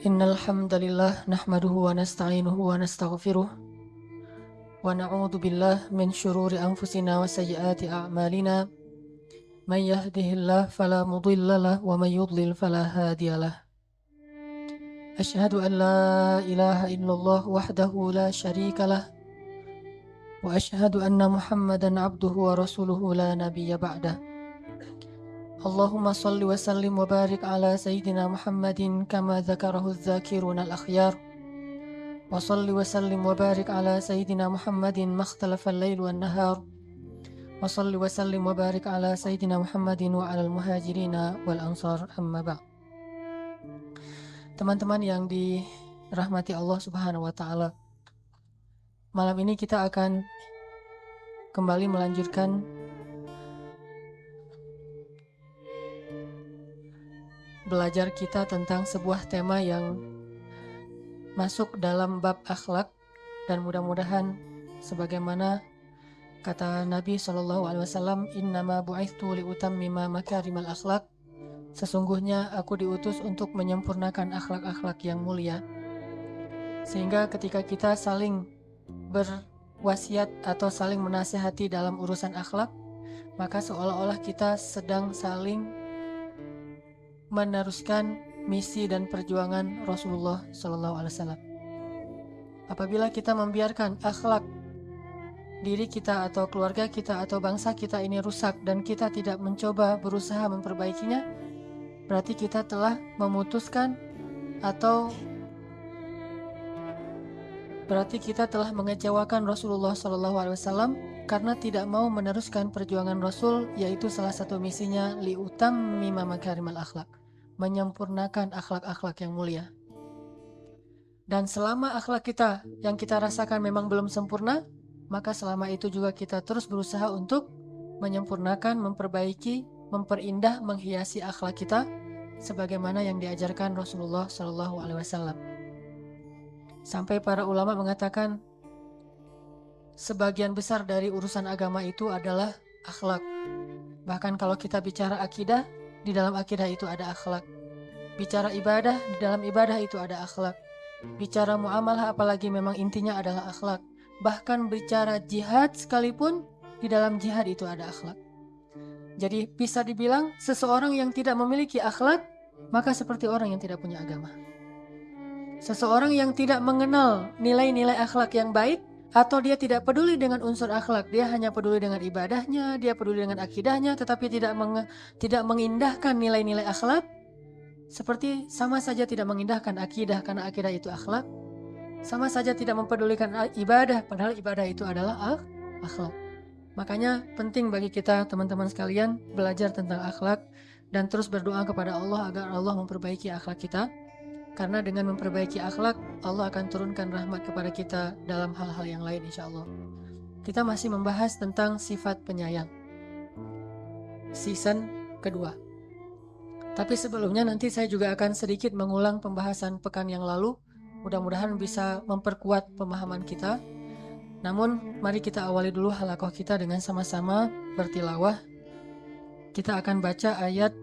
Innal hamdalillah nahmaduhu wa nasta'inuhu wa nastaghfiruh wa na'udzu billah min syururi anfusina wa sayyiati a'malina may yahdihillahu fala mudhillalah wa may yudlil fala hadiyalah. Asyhadu an la ilaha illallah wahdahu la syarikalah wa asyhadu anna Muhammadan abduhu wa rasuluhu la nabiyya ba'dah. Allahumma salli wa sallim wa barik ala sayyidina Muhammadin kama dzakarahu adz-dzakiruna al-akhyar. Wa salli wa sallim wa barik ala sayyidina Muhammadin makhtalafa al-lail wan nahar. Wa salli wa sallim wa barik ala sayyidina Muhammadin wa ala al-muhajirina wal ansar, amma ba'd. Teman-teman yang dirahmati Allah Subhanahu wa taala. Malam ini kita akan kembali melanjutkan belajar kita tentang sebuah tema yang masuk dalam bab akhlak, dan mudah-mudahan sebagaimana kata Nabi SAW, innama bu'ithtu liutammima makarimal akhlak, sesungguhnya aku diutus untuk menyempurnakan akhlak-akhlak yang mulia. Sehingga ketika kita saling berwasiat atau saling menasihati dalam urusan akhlak, maka seolah-olah kita sedang saling meneruskan misi dan perjuangan Rasulullah SAW. Apabila kita membiarkan akhlak diri kita atau keluarga kita atau bangsa kita ini rusak dan kita tidak mencoba berusaha memperbaikinya, berarti kita telah memutuskan atau berarti kita telah mengecewakan Rasulullah SAW karena tidak mau meneruskan perjuangan Rasul, yaitu salah satu misinya liutammima makarimal akhlak, menyempurnakan akhlak-akhlak yang mulia. Dan selama akhlak kita yang kita rasakan memang belum sempurna, maka selama itu juga kita terus berusaha untuk menyempurnakan, memperbaiki, memperindah, menghiasi akhlak kita sebagaimana yang diajarkan Rasulullah SAW. Sampai para ulama mengatakan sebagian besar dari urusan agama itu adalah akhlak. Bahkan kalau kita bicara akidah, di dalam akidah itu ada akhlak. Bicara ibadah, di dalam ibadah itu ada akhlak. Bicara muamalah, apalagi memang intinya adalah akhlak. Bahkan bicara jihad sekalipun, di dalam jihad itu ada akhlak. Jadi bisa dibilang seseorang yang tidak memiliki akhlak, maka seperti orang yang tidak punya agama. Seseorang yang tidak mengenal nilai-nilai akhlak yang baik, atau dia tidak peduli dengan unsur akhlak, dia hanya peduli dengan ibadahnya, dia peduli dengan akidahnya, tetapi tidak mengindahkan nilai-nilai akhlak, seperti sama saja tidak mengindahkan akidah karena akidah itu akhlak, sama saja tidak mempedulikan ibadah padahal ibadah itu adalah akhlak. Makanya penting bagi kita teman-teman sekalian belajar tentang akhlak dan terus berdoa kepada Allah agar Allah memperbaiki akhlak kita. Karena dengan memperbaiki akhlak, Allah akan turunkan rahmat kepada kita dalam hal-hal yang lain, insya Allah. Kita masih membahas tentang sifat penyayang, season kedua. Tapi sebelumnya nanti saya juga akan sedikit mengulang pembahasan pekan yang lalu. Mudah-mudahan bisa memperkuat pemahaman kita. Namun mari kita awali dulu halaqah kita dengan sama-sama bertilawah. Kita akan baca ayat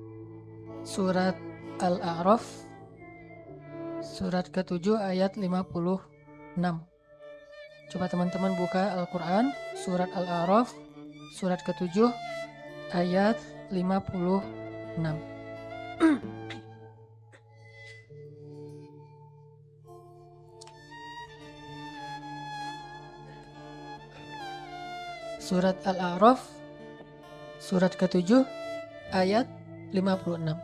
surat Al-A'raf, surat ke-7 ayat 56. Coba teman-teman buka Al-Quran, surat Al-A'raf, surat ke-7 ayat 56. Surat Al-A'raf, surat ke-7 ayat 56.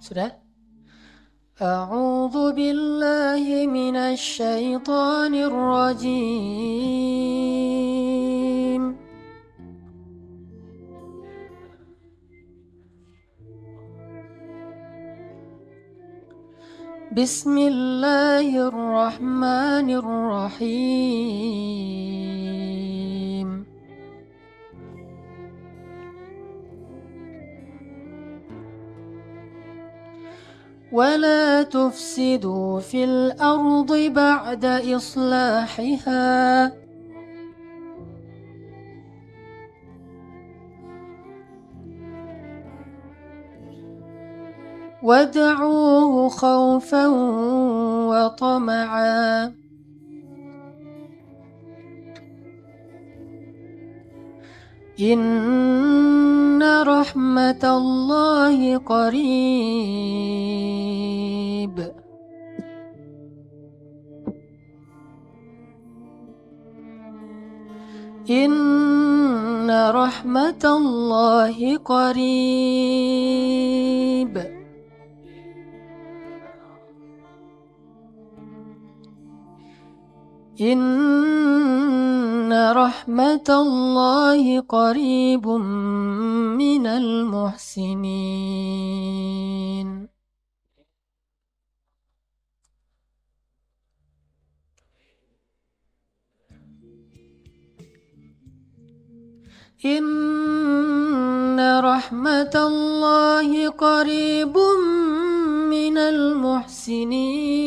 Sudah? A'udzu billahi minasy syaithanir rajim. Bismillahirrahmanirrahim. ولا تفسدوا في الأرض بعد إصلاحها وادعوه خوفا وطمعا إن رحمة الله قريب إن رحمة الله قريب إن رحمة الله قريب من المحسنين إن رحمة الله قريب من المحسنين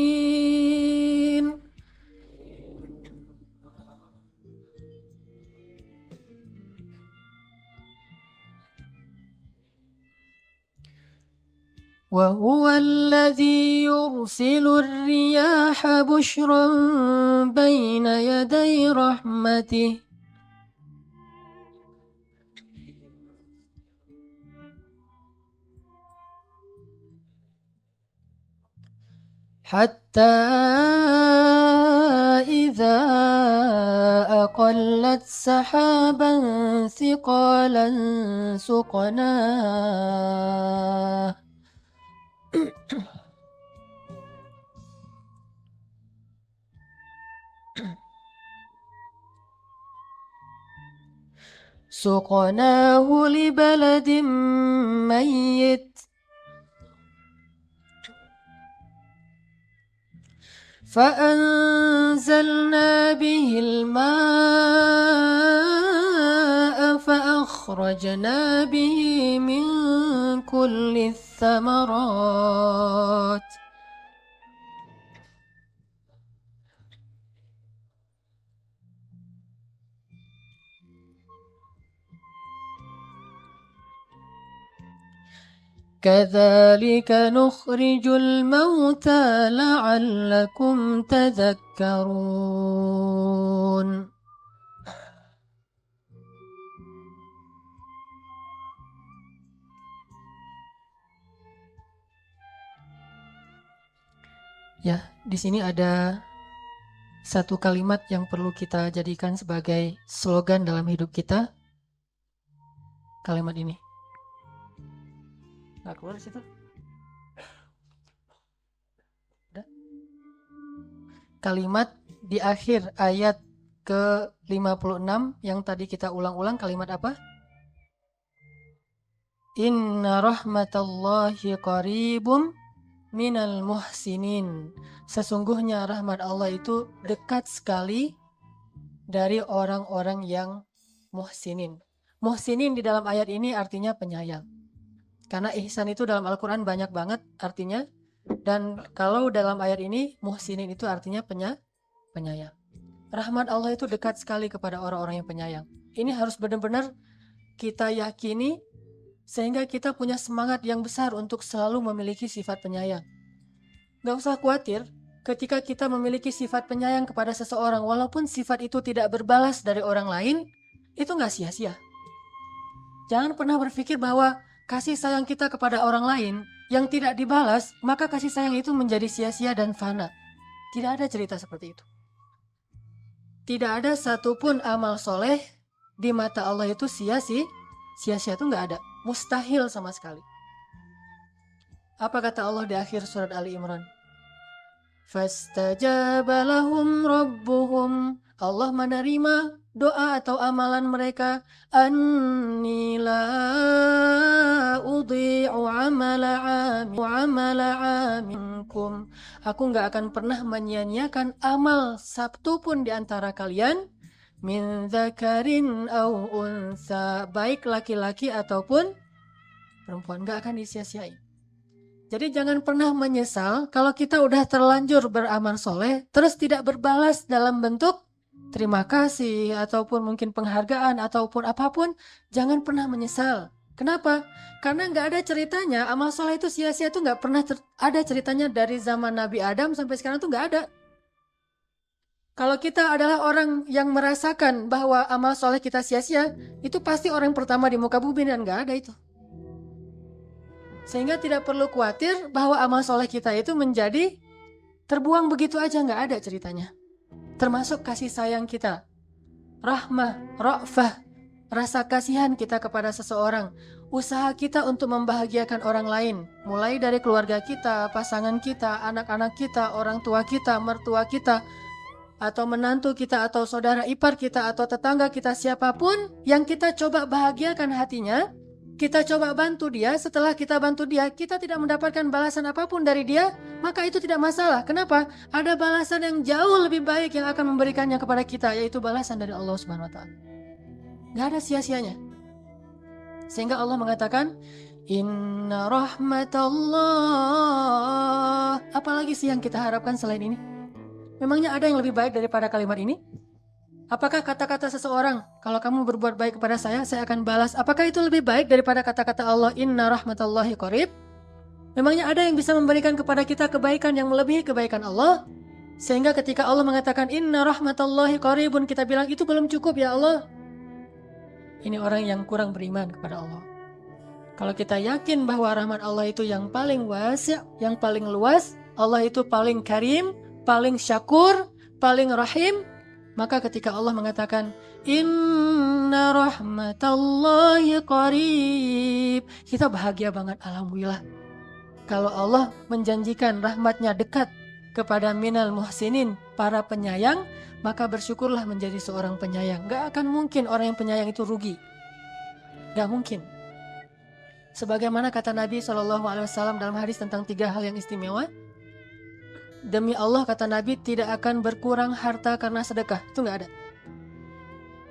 وهو الذي يرسل الرياح بشرا بين يدي رحمته حتى إذا أقلت سحابا ثقالا سقناه لبلد ميت فأنزلنا به الماء فأخرجنا به من كل الثمرات كذلك نخرج الموتى لعلكم تذكرون Ya, di sini ada satu kalimat yang perlu kita jadikan sebagai slogan dalam hidup kita. Kalimat ini. Nggak keluar di situ? Udah. Kalimat di akhir ayat ke-56 yang tadi kita ulang-ulang, kalimat apa? Inna rahmatallahi qaribum minal muhsinin. Sesungguhnya rahmat Allah itu dekat sekali dari orang-orang yang muhsinin. Muhsinin di dalam ayat ini artinya penyayang. Karena ihsan itu dalam Al-Quran banyak banget artinya. Dan kalau dalam ayat ini muhsinin itu artinya penyayang. Rahmat Allah itu dekat sekali kepada orang-orang yang penyayang. Ini harus benar-benar kita yakini sehingga kita punya semangat yang besar untuk selalu memiliki sifat penyayang. Gak usah khawatir ketika kita memiliki sifat penyayang kepada seseorang, walaupun sifat itu tidak berbalas dari orang lain, itu gak sia-sia. Jangan pernah berpikir bahwa kasih sayang kita kepada orang lain yang tidak dibalas, maka kasih sayang itu menjadi sia-sia dan fana. Tidak ada cerita seperti itu. Tidak ada satupun amal soleh di mata Allah itu sia-sia. Sia-sia itu gak ada. Mustahil sama sekali. Apa kata Allah di akhir surat Ali Imran? Fastajaba lahum rabbuhum. Allah menerima doa atau amalan mereka. Anni la udhi'u amala aminkum. Aku gak akan pernah menyia-nyiakan amal satu pun di antara kalian. Min dzakarin au unsa, baik laki-laki ataupun perempuan, gak akan disia-siain. Jadi jangan pernah menyesal kalau kita udah terlanjur beramal soleh, terus tidak berbalas dalam bentuk terima kasih, ataupun mungkin penghargaan, ataupun apapun. Jangan pernah menyesal. Kenapa? Karena nggak ada ceritanya, amal soleh itu sia-sia itu nggak pernah ada ceritanya dari zaman Nabi Adam sampai sekarang tuh nggak ada. Kalau kita adalah orang yang merasakan bahwa amal soleh kita sia-sia, itu pasti orang pertama di muka bumi dan nggak ada itu. Sehingga tidak perlu khawatir bahwa amal soleh kita itu menjadi terbuang begitu aja, nggak ada ceritanya. Termasuk kasih sayang kita, rahmah, ra'fah, rasa kasihan kita kepada seseorang, usaha kita untuk membahagiakan orang lain, mulai dari keluarga kita, pasangan kita, anak-anak kita, orang tua kita, mertua kita, atau menantu kita, atau saudara ipar kita, atau tetangga kita, siapapun yang kita coba bahagiakan hatinya, kita coba bantu dia. Setelah kita bantu dia, kita tidak mendapatkan balasan apapun dari dia, maka itu tidak masalah. Kenapa? Ada balasan yang jauh lebih baik yang akan memberikannya kepada kita, yaitu balasan dari Allah Subhanahu wa Ta'ala. Gak ada sia-sianya. Sehingga Allah mengatakan, Inna rahmatallah. Apalagi sih yang kita harapkan selain ini? Memangnya ada yang lebih baik daripada kalimat ini? Apakah kata-kata seseorang, kalau kamu berbuat baik kepada saya akan balas? Apakah itu lebih baik daripada kata-kata Allah, Inna rahmatallahi qarib? Memangnya ada yang bisa memberikan kepada kita kebaikan yang melebihi kebaikan Allah? Sehingga ketika Allah mengatakan, Inna rahmatallahi qaribun, kita bilang, itu belum cukup ya Allah. Ini orang yang kurang beriman kepada Allah. Kalau kita yakin bahwa rahmat Allah itu yang paling wasi', yang paling luas, Allah itu paling karim, paling syakur, paling rahim, maka ketika Allah mengatakan Inna rahmatallahi qarib, kita bahagia banget, alhamdulillah. Kalau Allah menjanjikan rahmatnya dekat kepada minal muhsinin, para penyayang, maka bersyukurlah menjadi seorang penyayang. Gak akan mungkin orang yang penyayang itu rugi. Gak mungkin. Sebagaimana kata Nabi SAW dalam hadis tentang 3 hal yang istimewa, demi Allah, kata Nabi, tidak akan berkurang harta karena sedekah. Itu gak ada.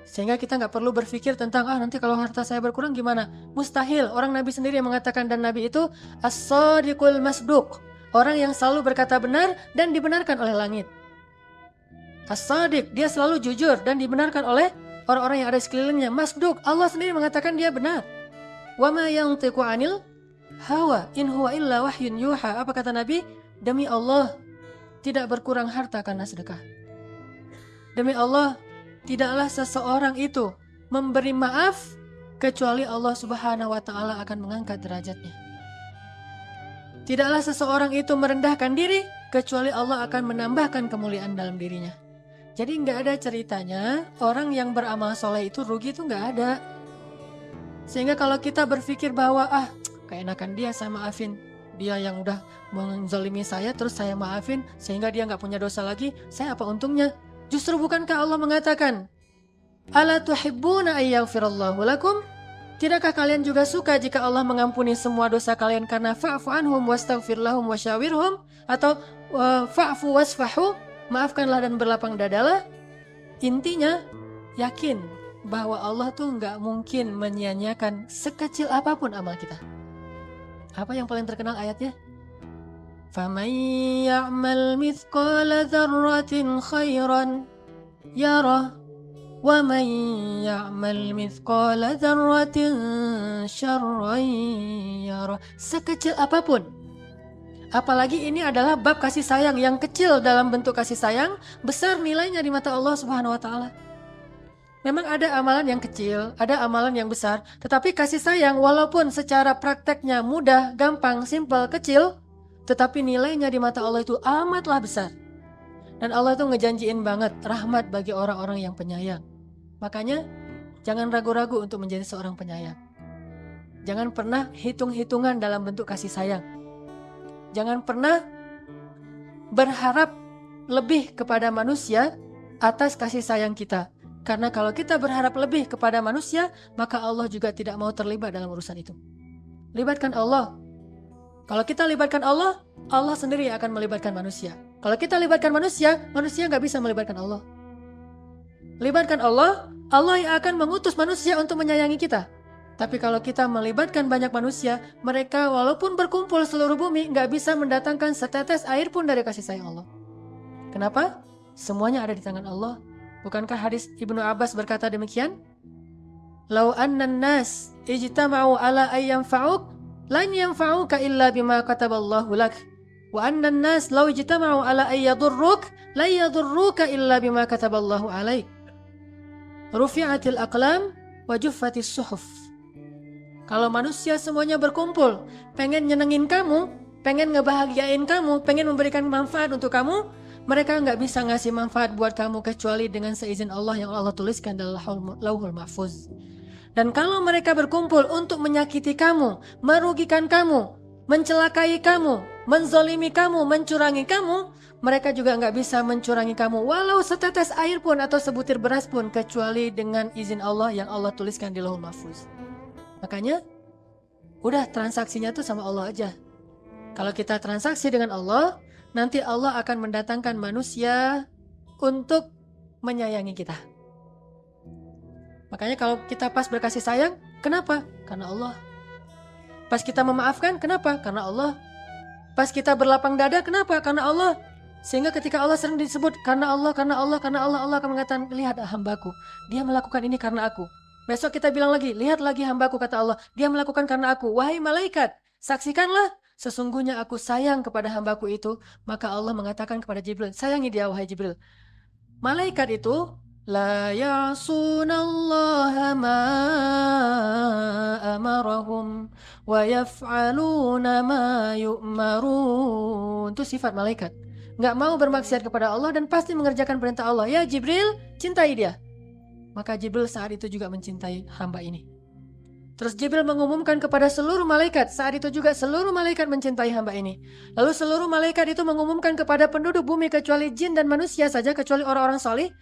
Sehingga kita gak perlu berpikir tentang, nanti kalau harta saya berkurang gimana? Mustahil. Orang Nabi sendiri yang mengatakan, dan Nabi itu as-sadiqul masduq, orang yang selalu berkata benar dan dibenarkan oleh langit. As-sadiq, dia selalu jujur dan dibenarkan oleh orang-orang yang ada di sekelilingnya. Masduq, Allah sendiri mengatakan dia benar. Wa ma yantiqu anil hawa in huwa illa wahyun yuha. Apa kata Nabi? Demi Allah, tidak berkurang harta karena sedekah. Demi Allah, tidaklah seseorang itu memberi maaf kecuali Allah Subhanahu wa Ta'ala akan mengangkat derajatnya. Tidaklah seseorang itu merendahkan diri kecuali Allah akan menambahkan kemuliaan dalam dirinya. Jadi nggak ada ceritanya orang yang beramal soleh itu rugi, itu nggak ada. Sehingga kalau kita berpikir bahwa keenakan dia, saya maafin. Dia yang udah menzalimi saya, terus saya maafin, sehingga dia nggak punya dosa lagi, saya apa untungnya? Justru bukankah Allah mengatakan, Ala tuhibbuna ayyaghfirallahu lakum? Tidakkah kalian juga suka jika Allah mengampuni semua dosa kalian karena fa'fu anhum wastaghfir lahum wasyawirhum? Atau fa'fu wasfahu, maafkanlah dan berlapang dadalah? Intinya, yakin bahwa Allah tuh nggak mungkin menyia-nyiakan sekecil apapun amal kita. Apa yang paling terkenal ayatnya? فَمَنْ يَعْمَلْ مِثْقَالَ ذَرَّةٍ خَيْرًا يَرَهُ وَمَنْ يَعْمَلْ مِثْقَالَ ذَرَّةٍ شَرًّا يَرَهُ. Sekecil apapun. Apalagi ini adalah bab kasih sayang, yang kecil dalam bentuk kasih sayang, besar nilainya di mata Allah Subhanahu wa Ta'ala. Memang ada amalan yang kecil, ada amalan yang besar, tetapi kasih sayang walaupun secara prakteknya mudah, gampang, simpel, kecil, tetapi nilainya di mata Allah itu amatlah besar. Dan Allah itu ngejanjiin banget rahmat bagi orang-orang yang penyayang. Makanya jangan ragu-ragu untuk menjadi seorang penyayang. Jangan pernah hitung-hitungan dalam bentuk kasih sayang. Jangan pernah berharap lebih kepada manusia atas kasih sayang kita. Karena kalau kita berharap lebih kepada manusia, maka Allah juga tidak mau terlibat dalam urusan itu. Libatkan Allah. Kalau kita libatkan Allah, Allah sendiri akan melibatkan manusia. Kalau kita libatkan manusia, manusia nggak bisa melibatkan Allah. Libatkan Allah, Allah yang akan mengutus manusia untuk menyayangi kita. Tapi kalau kita melibatkan banyak manusia, mereka walaupun berkumpul seluruh bumi, nggak bisa mendatangkan setetes air pun dari kasih sayang Allah. Kenapa? Semuanya ada di tangan Allah. Bukankah hadis Ibnu Abbas berkata demikian? Lau annan nas ijtama'u ala ayyanfa'uk lan yanfa'uka illa bima kataballahu lak. Wa annan nas lau ijtama'u ala ayyadurruk la yadurruka illa bima kataballahu alaik. Rufi'atil aqlam wa juffatis suhuf. Kalau manusia semuanya berkumpul, pengen nyenengin kamu, pengen ngebahagiain kamu, pengen memberikan manfaat untuk kamu, mereka nggak bisa ngasih manfaat buat kamu kecuali dengan seizin Allah yang Allah tuliskan dalam Lauhul Mahfuz. Dan kalau mereka berkumpul untuk menyakiti kamu, merugikan kamu, mencelakai kamu, menzolimi kamu, mencurangi kamu, mereka juga nggak bisa mencurangi kamu walau setetes air pun atau sebutir beras pun kecuali dengan izin Allah yang Allah tuliskan di Lauhul Mahfuz. Makanya udah transaksinya tuh sama Allah aja. Kalau kita transaksi dengan Allah, nanti Allah akan mendatangkan manusia untuk menyayangi kita. Makanya kalau kita pas berkasih sayang, kenapa? Karena Allah. Pas kita memaafkan, kenapa? Karena Allah. Pas kita berlapang dada, kenapa? Karena Allah. Sehingga ketika Allah sering disebut karena Allah, karena Allah, karena Allah akan mengatakan, lihat hambaku, dia melakukan ini karena aku. Besok kita bilang lagi, lihat lagi hambaku, kata Allah, dia melakukan karena aku. Wahai malaikat, saksikanlah, sesungguhnya aku sayang kepada hambaku itu. Maka Allah mengatakan kepada Jibril, sayangi dia wahai Jibril. Malaikat itu la ya'sunallaha ma amarahum wa yaf'aluna ma yu'marun. Itu sifat malaikat. Nggak mau bermaksiat kepada Allah dan pasti mengerjakan perintah Allah. Ya Jibril, cintai dia. Maka Jibril saat itu juga mencintai hamba ini. Terus Jibril mengumumkan kepada seluruh malaikat, saat itu juga seluruh malaikat mencintai hamba ini. Lalu seluruh malaikat itu mengumumkan kepada penduduk bumi kecuali jin dan manusia saja, kecuali orang-orang salih.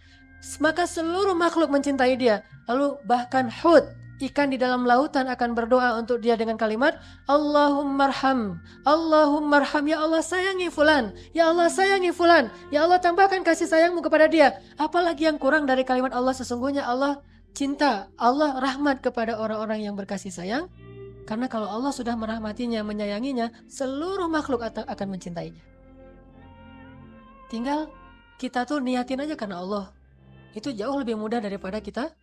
Maka seluruh makhluk mencintai dia. Lalu bahkan hud, ikan di dalam lautan akan berdoa untuk dia dengan kalimat Allahummarham, Allahummarham, ya Allah sayangi fulan, ya Allah sayangi fulan, ya Allah tambahkan kasih sayangmu kepada dia. Apalagi yang kurang dari kalimat Allah, sesungguhnya Allah cinta, Allah rahmat kepada orang-orang yang berkasih sayang. Karena kalau Allah sudah merahmatinya, menyayanginya, seluruh makhluk akan mencintainya. Tinggal kita tuh niatin aja karena Allah. Itu jauh lebih mudah daripada kita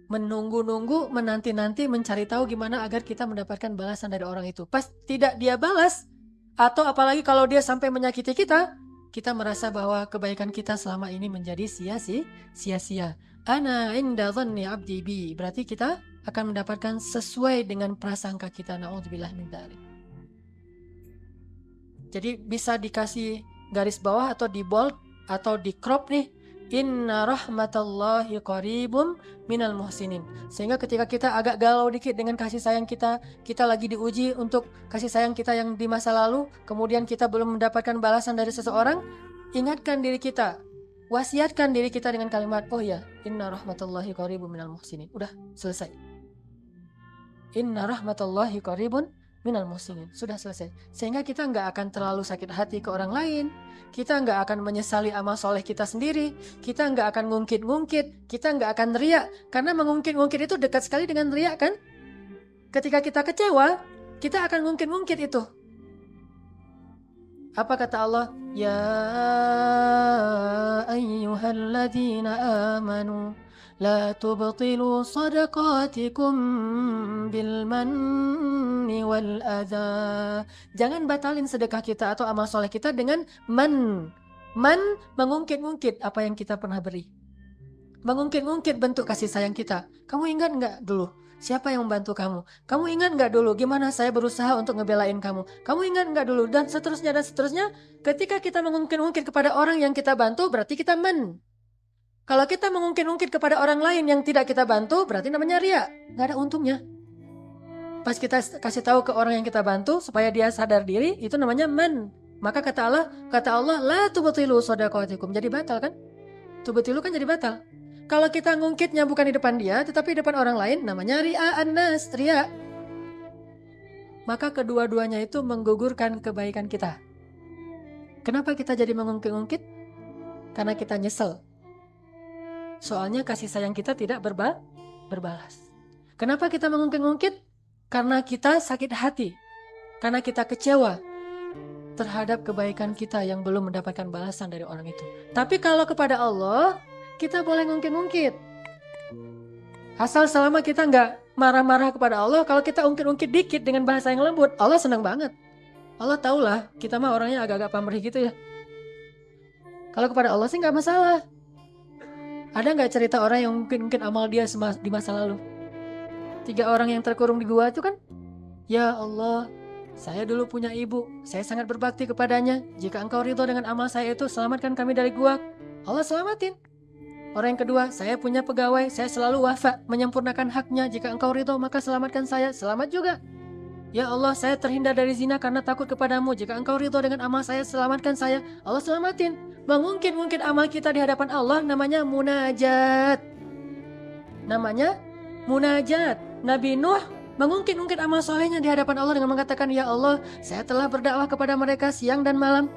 menunggu-nunggu, menanti-nanti, mencari tahu gimana agar kita mendapatkan balasan dari orang itu. Pas tidak dia balas, atau apalagi kalau dia sampai menyakiti kita, kita merasa bahwa kebaikan kita selama ini menjadi sia-sia. Ana inda dhanni abdi bi. Berarti kita akan mendapatkan sesuai dengan prasangka kita. Na'udzubillah min dzalik. Jadi bisa dikasih garis bawah atau di bold atau di crop nih. Inna rahmatallahi qaribum minal muhsinin. Sehingga ketika kita agak galau dikit dengan kasih sayang kita, kita lagi diuji untuk kasih sayang kita yang di masa lalu, kemudian kita belum mendapatkan balasan dari seseorang, ingatkan diri kita, wasiatkan diri kita dengan kalimat, oh ya, inna rahmatallahi qaribum minal muhsinin. Udah selesai. Inna rahmatallahi qaribun minal muhsinin. Sudah selesai. Sehingga kita nggak akan terlalu sakit hati ke orang lain. Kita nggak akan menyesali amal soleh kita sendiri. Kita nggak akan ngungkit-ngungkit. Kita nggak akan riak. Karena mengungkit-ngungkit itu dekat sekali dengan riak kan? Ketika kita kecewa, kita akan ngungkit-ngungkit itu. Apa kata Allah? Ya ayyuhalladzina amanu la tubtilu sadaqatikum bil manni wal adha. Jangan batalin sedekah kita atau amal soleh kita dengan man. Man mengungkit-ungkit apa yang kita pernah beri. Mengungkit-ungkit bentuk kasih sayang kita. Kamu ingat nggak dulu? Siapa yang membantu kamu? Kamu ingat nggak dulu gimana saya berusaha untuk ngebelain kamu? Kamu ingat nggak dulu? Dan seterusnya dan seterusnya. Ketika kita mengungkit-ungkit kepada orang yang kita bantu, berarti kita man. Kalau kita mengungkit-ungkit kepada orang lain yang tidak kita bantu, berarti namanya ria. Nggak ada untungnya. Pas kita kasih tahu ke orang yang kita bantu supaya dia sadar diri, itu namanya man. Maka kata Allah, la tubtilu shadaqatikum. Jadi batal kan? Tubtilu kan jadi batal. Kalau kita ngungkitnya bukan di depan dia, tetapi di depan orang lain, namanya ria'an nas, ria. Maka kedua-duanya itu menggugurkan kebaikan kita. Kenapa kita jadi mengungkit-ungkit? Karena kita nyesel. Soalnya kasih sayang kita tidak berbalas. Kenapa kita mengungkit-ungkit? Karena kita sakit hati. Karena kita kecewa terhadap kebaikan kita yang belum mendapatkan balasan dari orang itu. Tapi kalau kepada Allah, kita boleh ngungkit-ungkit. Asal selama kita nggak marah-marah kepada Allah, kalau kita ungkit-ungkit dikit dengan bahasa yang lembut, Allah senang banget. Allah tahulah, kita mah orangnya agak-agak pamrih gitu ya. Kalau kepada Allah sih nggak masalah. Ada nggak cerita orang yang mungkin amal dia di masa lalu? 3 orang yang terkurung di gua itu kan, ya Allah, saya dulu punya ibu, saya sangat berbakti kepadanya. Jika engkau ridho dengan amal saya itu, selamatkan kami dari gua. Allah selamatin. Orang yang kedua, saya punya pegawai, saya selalu wafa, menyempurnakan haknya. Jika engkau ridho, maka selamatkan saya. Selamat juga. Ya Allah, saya terhindar dari zina karena takut kepadamu. Jika engkau ridho dengan amal saya, selamatkan saya. Allah selamatin. Mengungkit-ungkit amal kita di hadapan Allah namanya munajat. Namanya munajat. Nabi Nuh mengungkit-ungkit amal solehnya di hadapan Allah dengan mengatakan, ya Allah, saya telah berdakwah kepada mereka siang dan malam.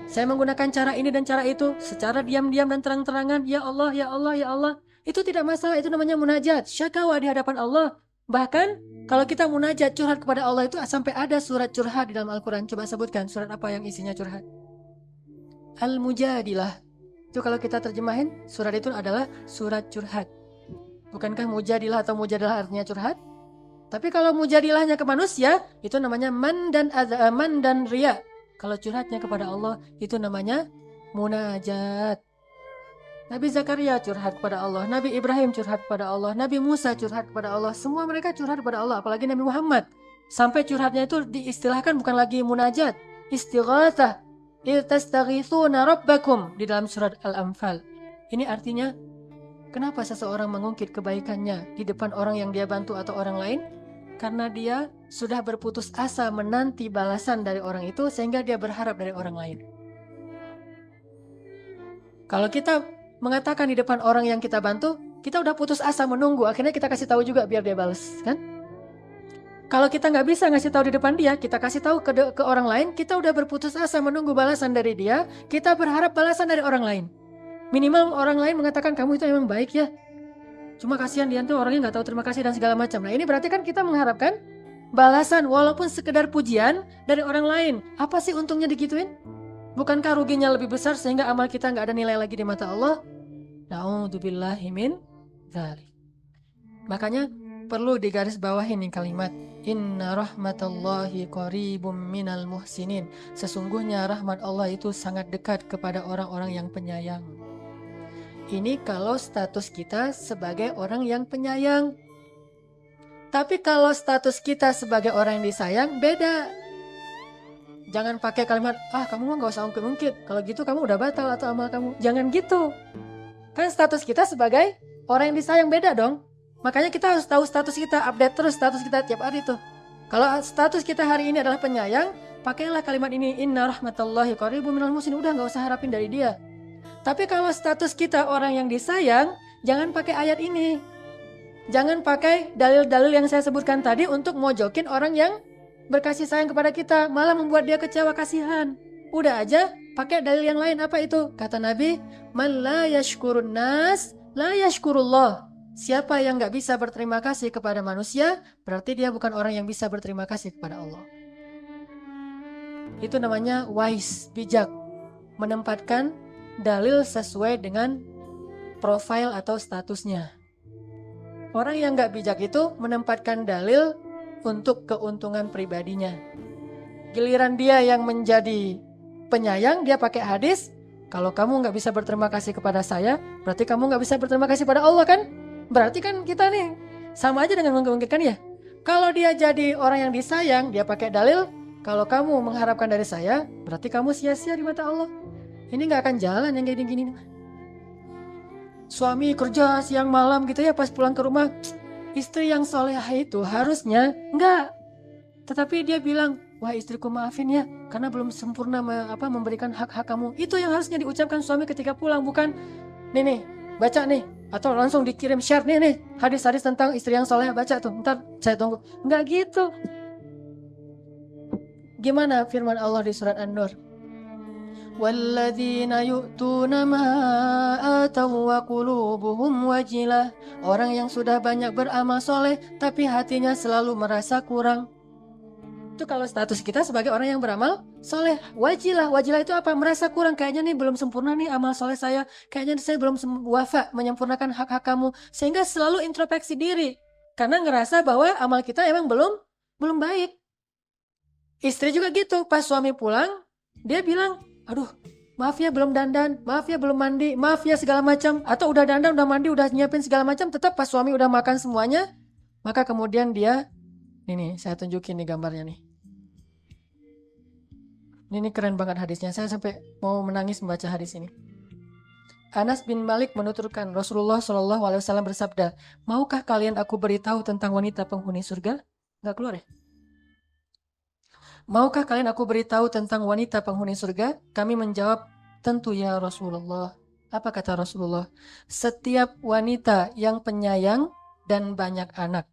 Saya menggunakan cara ini dan cara itu, secara diam-diam dan terang-terangan. Ya Allah, ya Allah, ya Allah. Itu tidak masalah, itu namanya munajat, syakawa di hadapan Allah. Bahkan kalau kita munajat curhat kepada Allah itu sampai ada surat curhat di dalam Al-Quran. Coba sebutkan surat apa yang isinya curhat. Al-Mujadilah. Itu kalau kita terjemahin, surat itu adalah surat curhat. Bukankah mujadilah atau mujadilah artinya curhat? Tapi kalau mujadilahnya ke manusia, itu namanya man dan riya. Kalau curhatnya kepada Allah, itu namanya munajat. Nabi Zakaria curhat kepada Allah, Nabi Ibrahim curhat kepada Allah, Nabi Musa curhat kepada Allah. Semua mereka curhat kepada Allah, apalagi Nabi Muhammad. Sampai curhatnya itu diistilahkan bukan lagi munajat, istighatsah. Tastaghitsuna rabbakum di dalam surat Al-Anfal. Ini artinya, kenapa seseorang mengungkit kebaikannya di depan orang yang dia bantu atau orang lain? Karena dia sudah berputus asa menanti balasan dari orang itu sehingga dia berharap dari orang lain. Kalau kita mengatakan di depan orang yang kita bantu, kita udah putus asa menunggu, akhirnya kita kasih tahu juga biar dia balas, kan? Kalau kita nggak bisa ngasih tahu di depan dia, kita kasih tahu ke orang lain, kita udah berputus asa menunggu balasan dari dia, kita berharap balasan dari orang lain. Minimal orang lain mengatakan kamu itu memang baik ya. Cuma kasihan dia tuh orangnya nggak tahu terima kasih dan segala macam. Nah ini berarti kan kita mengharapkan balasan walaupun sekedar pujian dari orang lain. Apa sih untungnya digituin? Bukankah ruginya lebih besar sehingga amal kita nggak ada nilai lagi di mata Allah? Na'udzubillahi min dzalik. Makanya perlu digarisbawahi nih kalimat Inna rahmatallahi qaribum minal muhsinin. Sesungguhnya rahmat Allah itu sangat dekat kepada orang-orang yang penyayang. Ini kalau status kita sebagai orang yang penyayang. Tapi kalau status kita sebagai orang yang disayang, beda. Jangan pakai kalimat, kamu mah gak usah ungkit-ungkit. Kalau gitu kamu udah batal atau amal kamu. Jangan gitu. Kan status kita sebagai orang yang disayang beda dong. Makanya kita harus tahu status kita, update terus status kita tiap hari tuh. Kalau status kita hari ini adalah penyayang, pakailah kalimat ini, Inna rahmatallahi qaribum minal muhsinin. Udah gak usah harapin dari dia. Tapi kalau status kita orang yang disayang, jangan pakai ayat ini. Jangan pakai dalil-dalil yang saya sebutkan tadi untuk mojokin orang yang berkasih sayang kepada kita, malah membuat dia kecewa kasihan. Udah aja pakai dalil yang lain. Apa itu? Kata Nabi, man la yashkurun nas, la yashkurullah. Siapa yang gak bisa berterima kasih kepada manusia, berarti dia bukan orang yang bisa berterima kasih kepada Allah. Itu namanya wise, bijak. Menempatkan dalil sesuai dengan profil atau statusnya. Orang yang gak bijak itu menempatkan dalil untuk keuntungan pribadinya. Giliran dia yang menjadi penyayang, dia pakai hadis, kalau kamu gak bisa berterima kasih kepada saya, berarti kamu gak bisa berterima kasih pada Allah kan? Berarti kan kita nih sama aja dengan mengungkitkan ya. Kalau dia jadi orang yang disayang, dia pakai dalil, kalau kamu mengharapkan dari saya, berarti kamu sia-sia di mata Allah. Ini gak akan jalan yang kayak gini. Suami kerja siang malam gitu ya, pas pulang ke rumah, istri yang solehah itu harusnya enggak. Tetapi dia bilang, wah istriku maafin ya, karena belum sempurna memberikan hak-hak kamu. Itu yang harusnya diucapkan suami ketika pulang, bukan nih baca nih, atau langsung dikirim share nih hadis-hadis tentang istri yang solehah, baca tuh, ntar saya tunggu. Enggak gitu. Gimana firman Allah di surat An-Nur? وَالَّذِينَ يُؤْتُونَ مَا salatan wa qulubuhum wajilah. Orang yang sudah banyak beramal soleh tapi hatinya selalu merasa kurang. Itu kalau status kita sebagai orang yang beramal soleh. Wajilah, wajilah itu apa? Merasa kurang, kayaknya nih belum sempurna nih amal soleh saya. Kayaknya saya belum wafa menyempurnakan hak-hak kamu. Sehingga selalu introspeksi diri. Karena ngerasa bahwa amal kita emang belum baik. Istri juga gitu, pas suami pulang, dia bilang, aduh maaf ya belum dandan, maaf ya belum mandi, maaf ya segala macam. Atau udah dandan, udah mandi, udah nyiapin segala macam, tetap pas suami udah makan semuanya, maka kemudian dia, ini saya tunjukin nih gambarnya nih. Ini keren banget hadisnya, saya sampai mau menangis membaca hadis ini. Anas bin Malik menuturkan, Rasulullah SAW bersabda, maukah kalian aku beritahu tentang wanita penghuni surga? Nggak keluar ya? Maukah kalian aku beritahu tentang wanita penghuni surga? Kami menjawab, tentu ya Rasulullah. Apa kata Rasulullah? Setiap wanita yang penyayang dan banyak anak.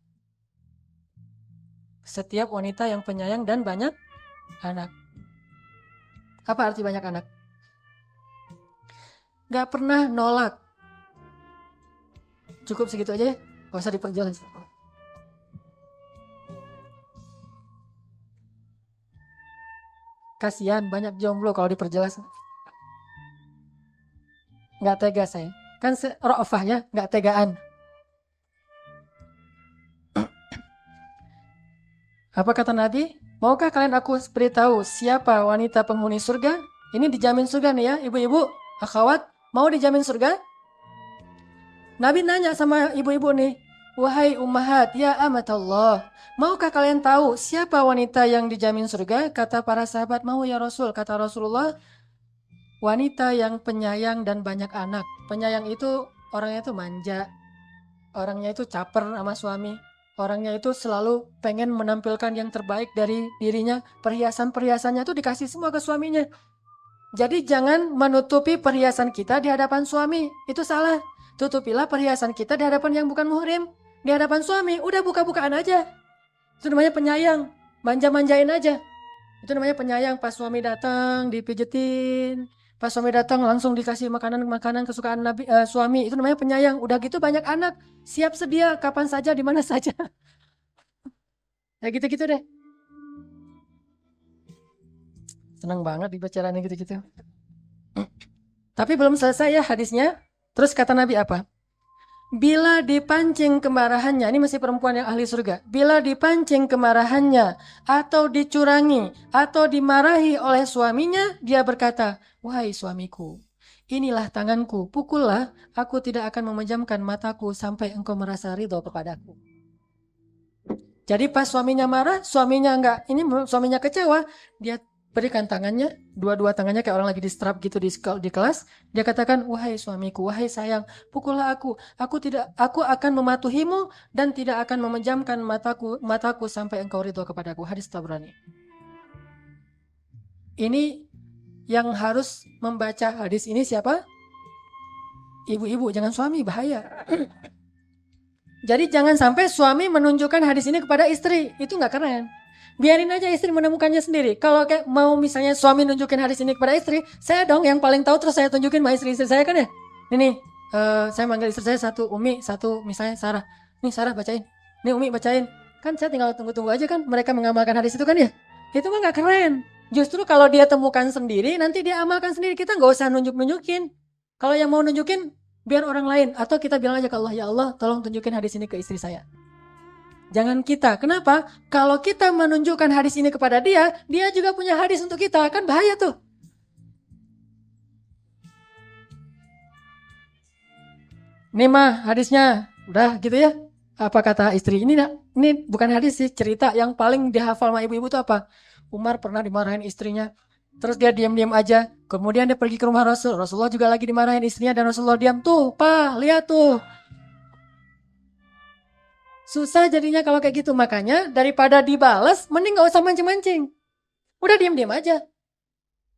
Setiap wanita yang penyayang dan banyak anak. Apa arti banyak anak? Gak pernah nolak. Cukup segitu aja ya? Gak usah diperjelas. Kasihan banyak jomblo kalau diperjelas. Gak tega saya. Kan ra'afah ya, gak tegaan. Apa kata Nabi? Maukah kalian aku beritahu siapa wanita penghuni surga? Ini dijamin surga nih ya, ibu-ibu, akhwat, mau dijamin surga? Nabi nanya sama ibu-ibu nih, wahai ummahat, ya amatallah, maukah kalian tahu siapa wanita yang dijamin surga? Kata para sahabat, mau ya Rasul. Kata Rasulullah, wanita yang penyayang dan banyak anak. Penyayang itu orangnya itu manja, orangnya itu caper sama suami. Orangnya itu selalu pengen menampilkan yang terbaik dari dirinya. Perhiasan-perhiasannya itu dikasih semua ke suaminya. Jadi jangan menutupi perhiasan kita di hadapan suami. Itu salah. Tutupilah perhiasan kita di hadapan yang bukan muhrim. Di hadapan suami, udah buka-bukaan aja. Itu namanya penyayang. Manja-manjain aja. Itu namanya penyayang. Pas suami datang, dipijetin. Pas suami datang langsung dikasih makanan-makanan kesukaan suami. Itu namanya penyayang. Udah gitu banyak anak. Siap sedia kapan saja, di mana saja. Ya gitu-gitu deh. Senang banget dibicarain gitu-gitu. Tapi belum selesai ya hadisnya. Terus kata Nabi apa? Bila dipancing kemarahannya, ini masih perempuan yang ahli surga. Bila dipancing kemarahannya, atau dicurangi, atau dimarahi oleh suaminya, dia berkata, wahai suamiku, inilah tanganku, pukullah, aku tidak akan memejamkan mataku sampai engkau merasa ridho kepadaku. Jadi pas suaminya marah, suaminya kecewa, dia berikan tangannya, dua-dua tangannya kayak orang lagi di strap gitu di kelas. Dia katakan, wahai suamiku, wahai sayang, pukullah aku akan mematuhimu dan tidak akan memejamkan mataku sampai engkau ridho kepadaku. Hadis Tabrani. Ini yang harus membaca hadis ini siapa? Ibu-ibu, jangan suami, bahaya. Jadi jangan sampai suami menunjukkan hadis ini kepada istri, itu nggak keren. Biarin aja istri menemukannya sendiri. Kalau kayak mau misalnya suami nunjukin hadis ini kepada istri, saya dong yang paling tahu terus saya tunjukin sama istri saya kan ya. Ini saya manggil istri saya satu Umi, satu misalnya Sarah. Nih Sarah bacain. Nih Umi bacain. Kan saya tinggal tunggu-tunggu aja kan mereka mengamalkan hadis itu kan ya. Itu mah nggak keren. Justru kalau dia temukan sendiri, nanti dia amalkan sendiri. Kita nggak usah nunjukin. Kalau yang mau nunjukin, biar orang lain. Atau kita bilang aja ke Allah, ya Allah tolong tunjukin hadis ini ke istri saya. Jangan kita. Kenapa? Kalau kita menunjukkan hadis ini kepada dia juga punya hadis untuk kita. Kan bahaya tuh. Ini mah hadisnya. Udah gitu ya. Apa kata istri? Ini bukan hadis sih. Cerita yang paling dihafal sama ibu-ibu tuh apa? Umar pernah dimarahin istrinya. Terus dia diam-diam aja. Kemudian dia pergi ke rumah Rasul. Rasulullah juga lagi dimarahin istrinya. Dan Rasulullah diam. Tuh, Pak, lihat tuh. Susah jadinya kalau kayak gitu. Makanya daripada dibalas, mending gak usah mancing-mancing. Udah diam-diam aja.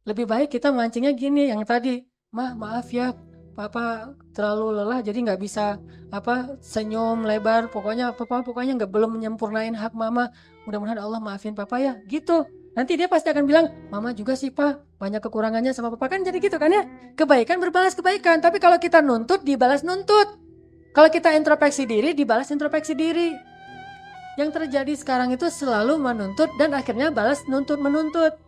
Lebih baik kita mancingnya gini, yang tadi. Maaf ya, Papa terlalu lelah jadi gak bisa senyum lebar. Pokoknya gak belum menyempurnain hak Mama. Mudah-mudahan Allah maafin Papa ya. Gitu. Nanti dia pasti akan bilang, mama juga sih pak, banyak kekurangannya sama papa, kan jadi gitu kan ya. Kebaikan berbalas kebaikan, tapi kalau kita nuntut, dibalas nuntut. Kalau kita introspeksi diri, dibalas introspeksi diri. Yang terjadi sekarang itu selalu menuntut dan akhirnya balas nuntut menuntut.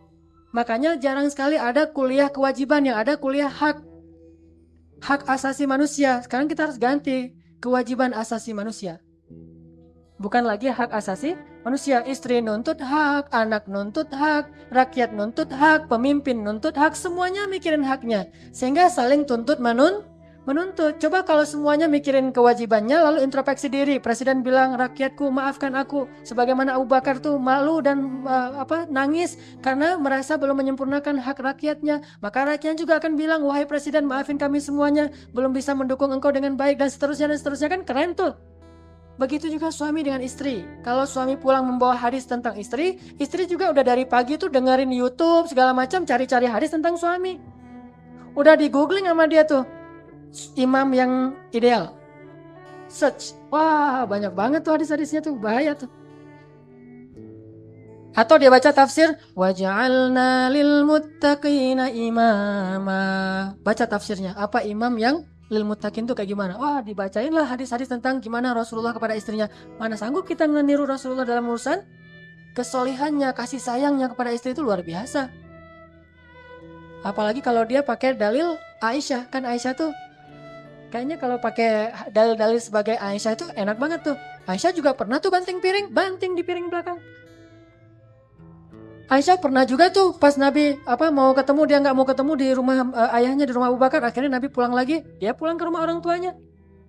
Makanya jarang sekali ada kuliah kewajiban, yang ada kuliah hak. Hak asasi manusia. Sekarang kita harus ganti kewajiban asasi manusia. Bukan lagi hak asasi manusia. Istri nuntut hak, anak nuntut hak, rakyat nuntut hak, pemimpin nuntut hak, semuanya mikirin haknya. Sehingga saling tuntut menuntut. Coba kalau semuanya mikirin kewajibannya lalu introspeksi diri. Presiden bilang, rakyatku maafkan aku, sebagaimana Abu Bakar tuh malu dan nangis karena merasa belum menyempurnakan hak rakyatnya. Maka rakyatnya juga akan bilang, wahai presiden, maafin kami semuanya, belum bisa mendukung engkau dengan baik, dan seterusnya, kan keren tuh. Begitu juga suami dengan istri. Kalau suami pulang membawa hadis tentang istri, istri juga udah dari pagi tuh dengerin YouTube segala macam, cari-cari hadis tentang suami. Udah di googling sama dia tuh, imam yang ideal, search, wah banyak banget tuh hadis-hadisnya tuh, bahaya tuh. Atau dia baca tafsir, waja'alna lil muttaqina imama, baca tafsirnya, apa imam yang lil muttaqin tuh kayak gimana? Wah, dibacain lah hadis-hadis tentang gimana Rasulullah kepada istrinya. Mana sanggup kita meniru Rasulullah dalam urusan kesolihannya, kasih sayangnya kepada istri itu luar biasa. Apalagi kalau dia pakai dalil Aisyah, kan Aisyah tuh kayaknya kalau pakai dalil-dalil sebagai Aisyah itu enak banget tuh. Aisyah juga pernah tuh banting di piring belakang. Aisyah pernah juga tuh pas Nabi mau ketemu, dia nggak mau ketemu di rumah ayahnya, di rumah Abu Bakar. Akhirnya Nabi pulang lagi, dia pulang ke rumah orang tuanya.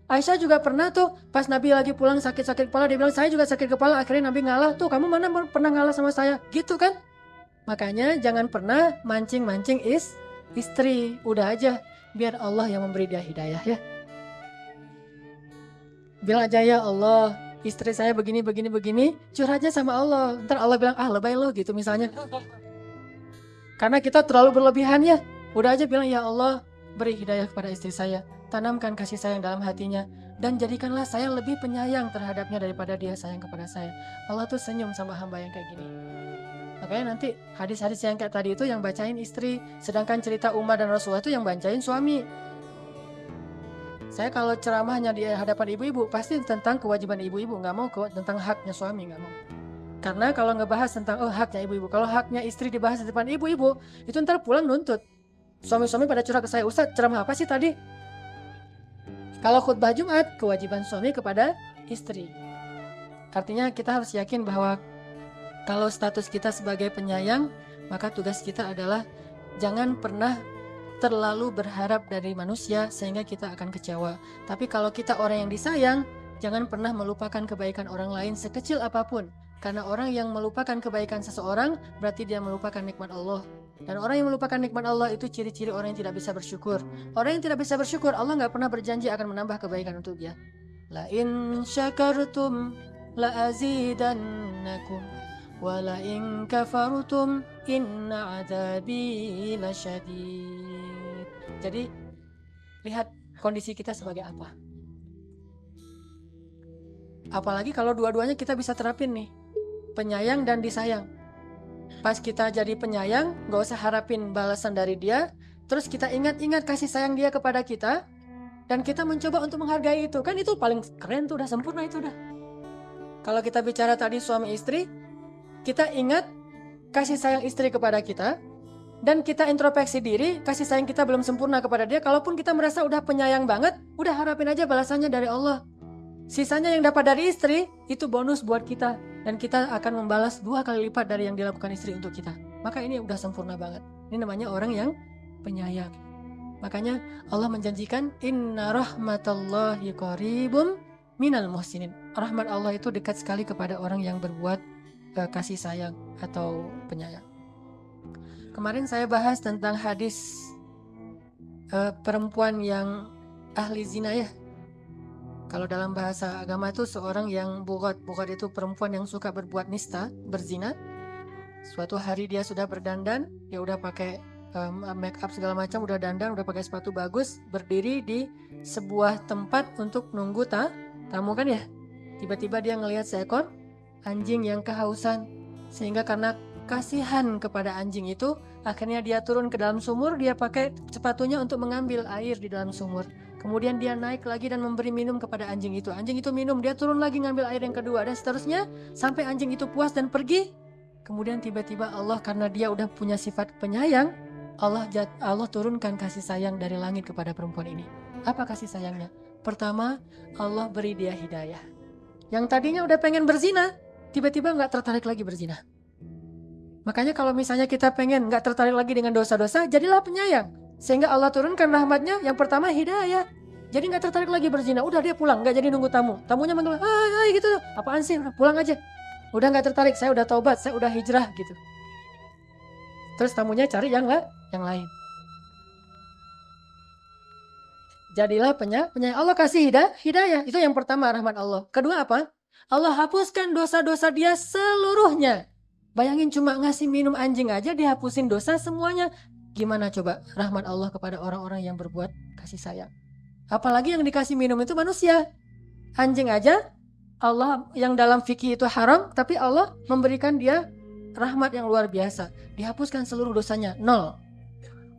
Aisyah juga pernah tuh pas Nabi lagi pulang sakit-sakit kepala, dia bilang saya juga sakit kepala. Akhirnya Nabi ngalah, tuh kamu mana pernah ngalah sama saya, gitu kan. Makanya jangan pernah mancing-mancing istri. Udah aja biar Allah yang memberi dia hidayah ya. Bilang aja, ya Allah, istri saya begini, curhatnya sama Allah. Ntar Allah bilang, lebay lo gitu misalnya. Karena kita terlalu berlebihan ya. Udah aja bilang, ya Allah, beri hidayah kepada istri saya. Tanamkan kasih sayang dalam hatinya. Dan jadikanlah saya lebih penyayang terhadapnya daripada dia sayang kepada saya. Allah tuh senyum sama hamba yang kayak gini. Makanya nanti hadis-hadis yang kayak tadi itu yang bacain istri. Sedangkan cerita Umar dan Rasulullah itu yang bacain suami. Saya kalau ceramahnya di hadapan ibu-ibu pasti tentang kewajiban ibu-ibu, nggak mau tentang haknya suami, nggak mau. Karena kalau ngebahas tentang haknya ibu-ibu, kalau haknya istri dibahas di depan ibu-ibu, itu ntar pulang nuntut. Suami-suami pada curhat ke saya, Ustadz ceramah apa sih tadi? Kalau khutbah Jumat, kewajiban suami kepada istri. Artinya kita harus yakin bahwa kalau status kita sebagai penyayang, maka tugas kita adalah jangan pernah terlalu berharap dari manusia sehingga kita akan kecewa. Tapi kalau kita orang yang disayang, jangan pernah melupakan kebaikan orang lain sekecil apapun. Karena orang yang melupakan kebaikan seseorang berarti dia melupakan nikmat Allah. Dan orang yang melupakan nikmat Allah itu ciri-ciri orang yang tidak bisa bersyukur. Orang yang tidak bisa bersyukur, Allah nggak pernah berjanji akan menambah kebaikan untuk dia. La in syakartum la azidannakum wa la in kafartum inna adzabi lasyadid. Jadi lihat kondisi kita sebagai apa. Apalagi kalau dua-duanya kita bisa terapin nih, penyayang dan disayang. Pas kita jadi penyayang, gak usah harapin balasan dari dia. Terus kita ingat-ingat kasih sayang dia kepada kita, dan kita mencoba untuk menghargai itu. Kan itu paling keren tuh, udah sempurna itu udah. Kalau kita bicara tadi suami istri, kita ingat kasih sayang istri kepada kita, dan kita introspeksi diri, kasih sayang kita belum sempurna kepada dia. Kalaupun kita merasa udah penyayang banget, udah harapin aja balasannya dari Allah. Sisanya yang dapat dari istri, itu bonus buat kita. Dan kita akan membalas 2 kali lipat dari yang dilakukan istri untuk kita. Maka ini udah sempurna banget. Ini namanya orang yang penyayang. Makanya Allah menjanjikan, Inna rahmatallahi qaribum minal muhsinin. Rahmat Allah itu dekat sekali kepada orang yang berbuat kasih sayang atau penyayang. Kemarin saya bahas tentang hadis perempuan yang ahli zina ya. Kalau dalam bahasa agama itu seorang yang bugat itu perempuan yang suka berbuat nista, berzina. Suatu hari dia sudah berdandan, dia udah pakai make up segala macam, udah dandan, udah pakai sepatu bagus, berdiri di sebuah tempat untuk nunggu tamu kan ya. Tiba-tiba dia ngelihat seekor anjing yang kehausan, sehingga karena kasihan kepada anjing itu, akhirnya dia turun ke dalam sumur, dia pakai sepatunya untuk mengambil air di dalam sumur. Kemudian dia naik lagi dan memberi minum kepada anjing itu. Anjing itu minum, dia turun lagi ngambil air yang kedua, dan seterusnya sampai anjing itu puas dan pergi. Kemudian tiba-tiba Allah, karena dia udah punya sifat penyayang, Allah turunkan kasih sayang dari langit kepada perempuan ini. Apa kasih sayangnya? Pertama, Allah beri dia hidayah. Yang tadinya udah pengen berzina, tiba-tiba nggak tertarik lagi berzina. Makanya kalau misalnya kita pengen nggak tertarik lagi dengan dosa-dosa, jadilah penyayang. Sehingga Allah turunkan rahmatnya, yang pertama hidayah. Jadi nggak tertarik lagi berzina, udah dia pulang, nggak jadi nunggu tamu. Tamunya manggil, hai gitu, apaan sih, pulang aja. Udah nggak tertarik, saya udah taubat, saya udah hijrah gitu. Terus tamunya cari yang lain. Jadilah penyayang. Allah kasih hidayah. Itu yang pertama, rahmat Allah. Kedua apa? Allah hapuskan dosa-dosa dia seluruhnya. Bayangin cuma ngasih minum anjing aja dihapusin dosa semuanya. Gimana coba rahmat Allah kepada orang-orang yang berbuat kasih sayang. Apalagi yang dikasih minum itu manusia. Anjing aja Allah yang dalam fikih itu haram, tapi Allah memberikan dia rahmat yang luar biasa. Dihapuskan seluruh dosanya, 0.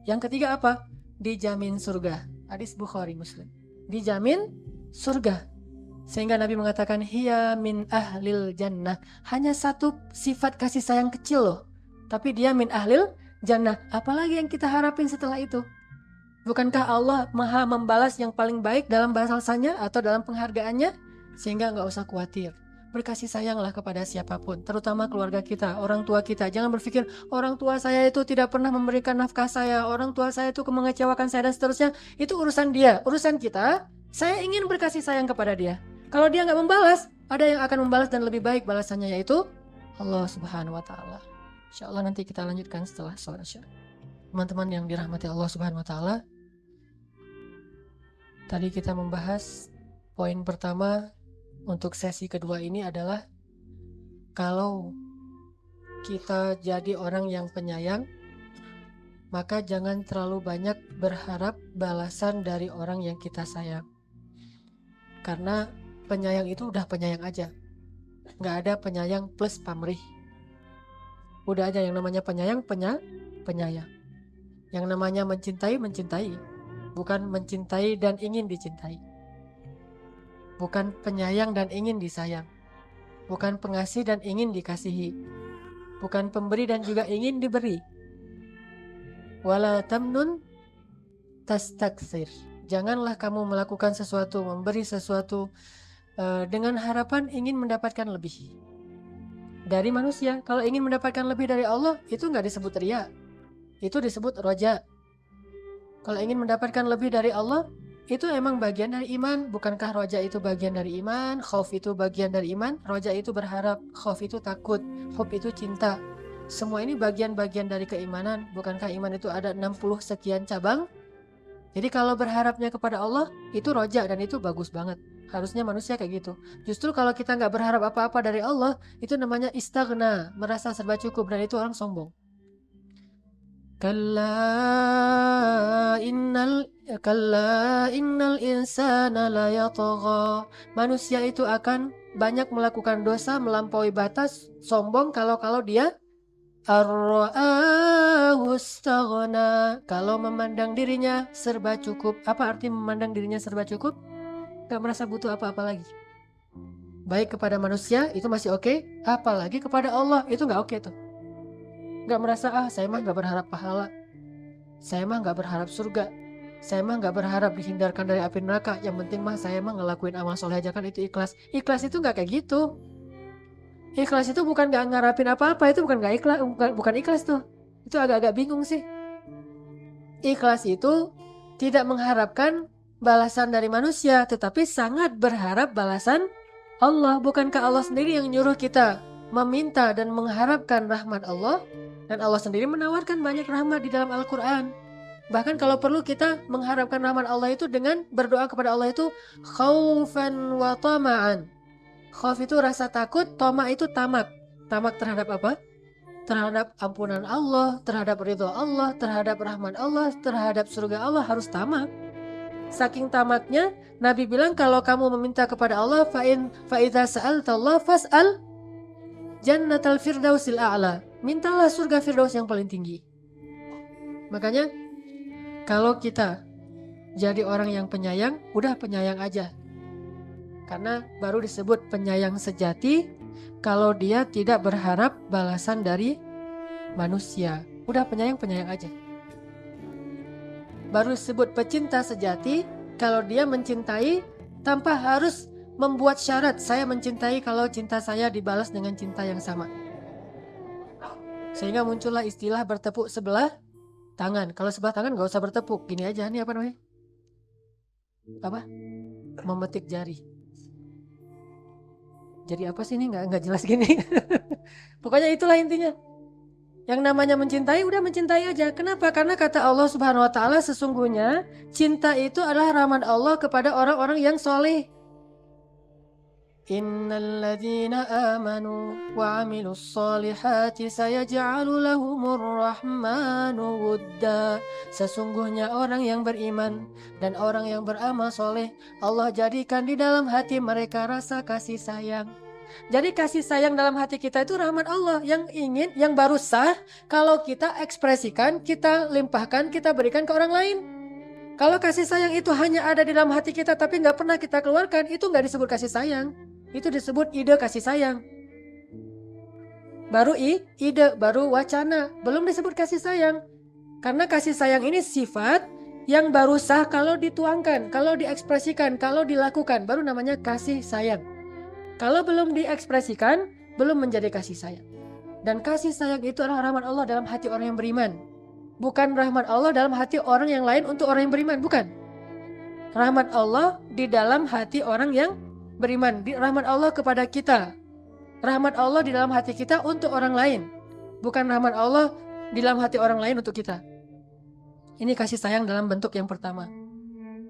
Yang ketiga apa? Dijamin surga. Hadis Bukhari Muslim. Dijamin surga. Sehingga Nabi mengatakan hiya min ahlil jannah. Hanya satu sifat kasih sayang kecil loh, tapi dia min ahlil jannah. Apalagi yang kita harapin setelah itu? Bukankah Allah maha membalas yang paling baik dalam balasannya atau dalam penghargaannya? Sehingga gak usah khawatir. Berkasih sayanglah kepada siapapun, terutama keluarga kita, orang tua kita. Jangan berpikir orang tua saya itu tidak pernah memberikan nafkah saya, orang tua saya itu mengecewakan saya dan seterusnya. Itu urusan dia, urusan kita. Saya ingin berkasih sayang kepada dia. Kalau dia nggak membalas, ada yang akan membalas dan lebih baik balasannya, yaitu Allah Subhanahu Wa Taala. Insya Allah nanti kita lanjutkan setelah sholat Isya. Teman-teman yang dirahmati Allah Subhanahu Wa Taala, tadi kita membahas poin pertama. Untuk sesi kedua ini adalah kalau kita jadi orang yang penyayang, maka jangan terlalu banyak berharap balasan dari orang yang kita sayang. Karena penyayang itu udah penyayang aja. Gak ada penyayang plus pamrih. Udah aja yang namanya penyayang, penyayang. Yang namanya mencintai, bukan mencintai dan ingin dicintai. Bukan penyayang dan ingin disayang. Bukan pengasih dan ingin dikasihi. Bukan pemberi dan juga ingin diberi. Wala tamnun tastakthir. Janganlah kamu melakukan sesuatu, memberi sesuatu dengan harapan ingin mendapatkan lebih dari manusia. Kalau ingin mendapatkan lebih dari Allah, itu nggak disebut riya, itu disebut roja. Kalau ingin mendapatkan lebih dari Allah, itu emang bagian dari iman. Bukankah roja itu bagian dari iman? Khauf itu bagian dari iman. Roja itu berharap, khauf itu takut, hub itu cinta. Semua ini bagian-bagian dari keimanan. Bukankah iman itu ada 60 sekian cabang? Jadi kalau berharapnya kepada Allah, itu roja dan itu bagus banget. Harusnya manusia kayak gitu. Justru kalau kita nggak berharap apa-apa dari Allah, itu namanya istaghna, merasa serba cukup, dan itu orang sombong. Kalla innal insana la yatagha. Manusia itu akan banyak melakukan dosa, melampaui batas, sombong kalau dia ar-ra'ahu istaghna, kalau memandang dirinya serba cukup. Apa arti memandang dirinya serba cukup? Gak merasa butuh apa-apa lagi. Baik kepada manusia itu masih oke, apalagi kepada Allah itu gak oke tuh. Gak merasa saya mah gak berharap pahala, saya mah gak berharap surga, saya mah gak berharap dihindarkan dari api neraka. Yang penting mah saya mah ngelakuin amal soleh aja, kan itu ikhlas. Ikhlas itu gak kayak gitu. Ikhlas itu bukan gak ngarapin apa-apa, itu bukan gak ikhlas, bukan ikhlas tuh. Itu agak-agak bingung sih. Ikhlas itu tidak mengharapkan balasan dari manusia, tetapi sangat berharap balasan Allah. Bukankah Allah sendiri yang nyuruh kita meminta dan mengharapkan rahmat Allah? Dan Allah sendiri menawarkan banyak rahmat di dalam Al-Quran. Bahkan kalau perlu kita mengharapkan rahmat Allah itu dengan berdoa kepada Allah itu khaufan wa tama'an. Khauf itu rasa takut, tama' itu tamak. Tamak terhadap apa? Terhadap ampunan Allah, terhadap ridho Allah, terhadap rahmat Allah, terhadap surga Allah, harus tamak. Saking tamaknya, Nabi bilang kalau kamu meminta kepada Allah, fa'idha sa'alta Allah fas'al jannatal firdausil a'la. mintalah surga Firdaus yang paling tinggi. Makanya kalau kita jadi orang yang penyayang, udah penyayang aja. Karena baru disebut penyayang sejati kalau dia tidak berharap balasan dari manusia. Udah penyayang aja. Baru disebut pecinta sejati kalau dia mencintai tanpa harus membuat syarat, saya mencintai kalau cinta saya dibalas dengan cinta yang sama. Sehingga muncullah istilah bertepuk sebelah tangan. Kalau sebelah tangan gak usah bertepuk, gini aja, nih apa namanya? Apa? Memetik jari. Jadi apa sih ini, nggak jelas gini. Pokoknya itulah intinya. Yang namanya mencintai, udah mencintai aja. Kenapa? Karena kata Allah Subhanahu wa Ta'ala, sesungguhnya cinta itu adalah rahmat Allah kepada orang-orang yang soleh. Innal ladzina amanu wa 'amilus solihati sayaj'alu lahumur rahmanu wudda. Sesungguhnya orang yang beriman dan orang yang beramal soleh, Allah jadikan di dalam hati mereka rasa kasih sayang. Jadi kasih sayang dalam hati kita itu rahmat Allah yang ingin, yang baru sah kalau kita ekspresikan, kita limpahkan, kita berikan ke orang lain. Kalau kasih sayang itu hanya ada di dalam hati kita tapi nggak pernah kita keluarkan, itu nggak disebut kasih sayang. Itu disebut ide kasih sayang. Baru ide, baru wacana, belum disebut kasih sayang. Karena kasih sayang ini sifat yang baru sah kalau dituangkan, kalau diekspresikan, kalau dilakukan, baru namanya kasih sayang. Kalau belum diekspresikan, belum menjadi kasih sayang. Dan kasih sayang itu adalah rahmat Allah dalam hati orang yang beriman. Bukan rahmat Allah dalam hati orang yang lain untuk orang yang beriman, bukan. Rahmat Allah di dalam hati orang yang beriman, rahmat Allah kepada kita. Rahmat Allah di dalam hati kita untuk orang lain. Bukan rahmat Allah di dalam hati orang lain untuk kita. Ini kasih sayang dalam bentuk yang pertama.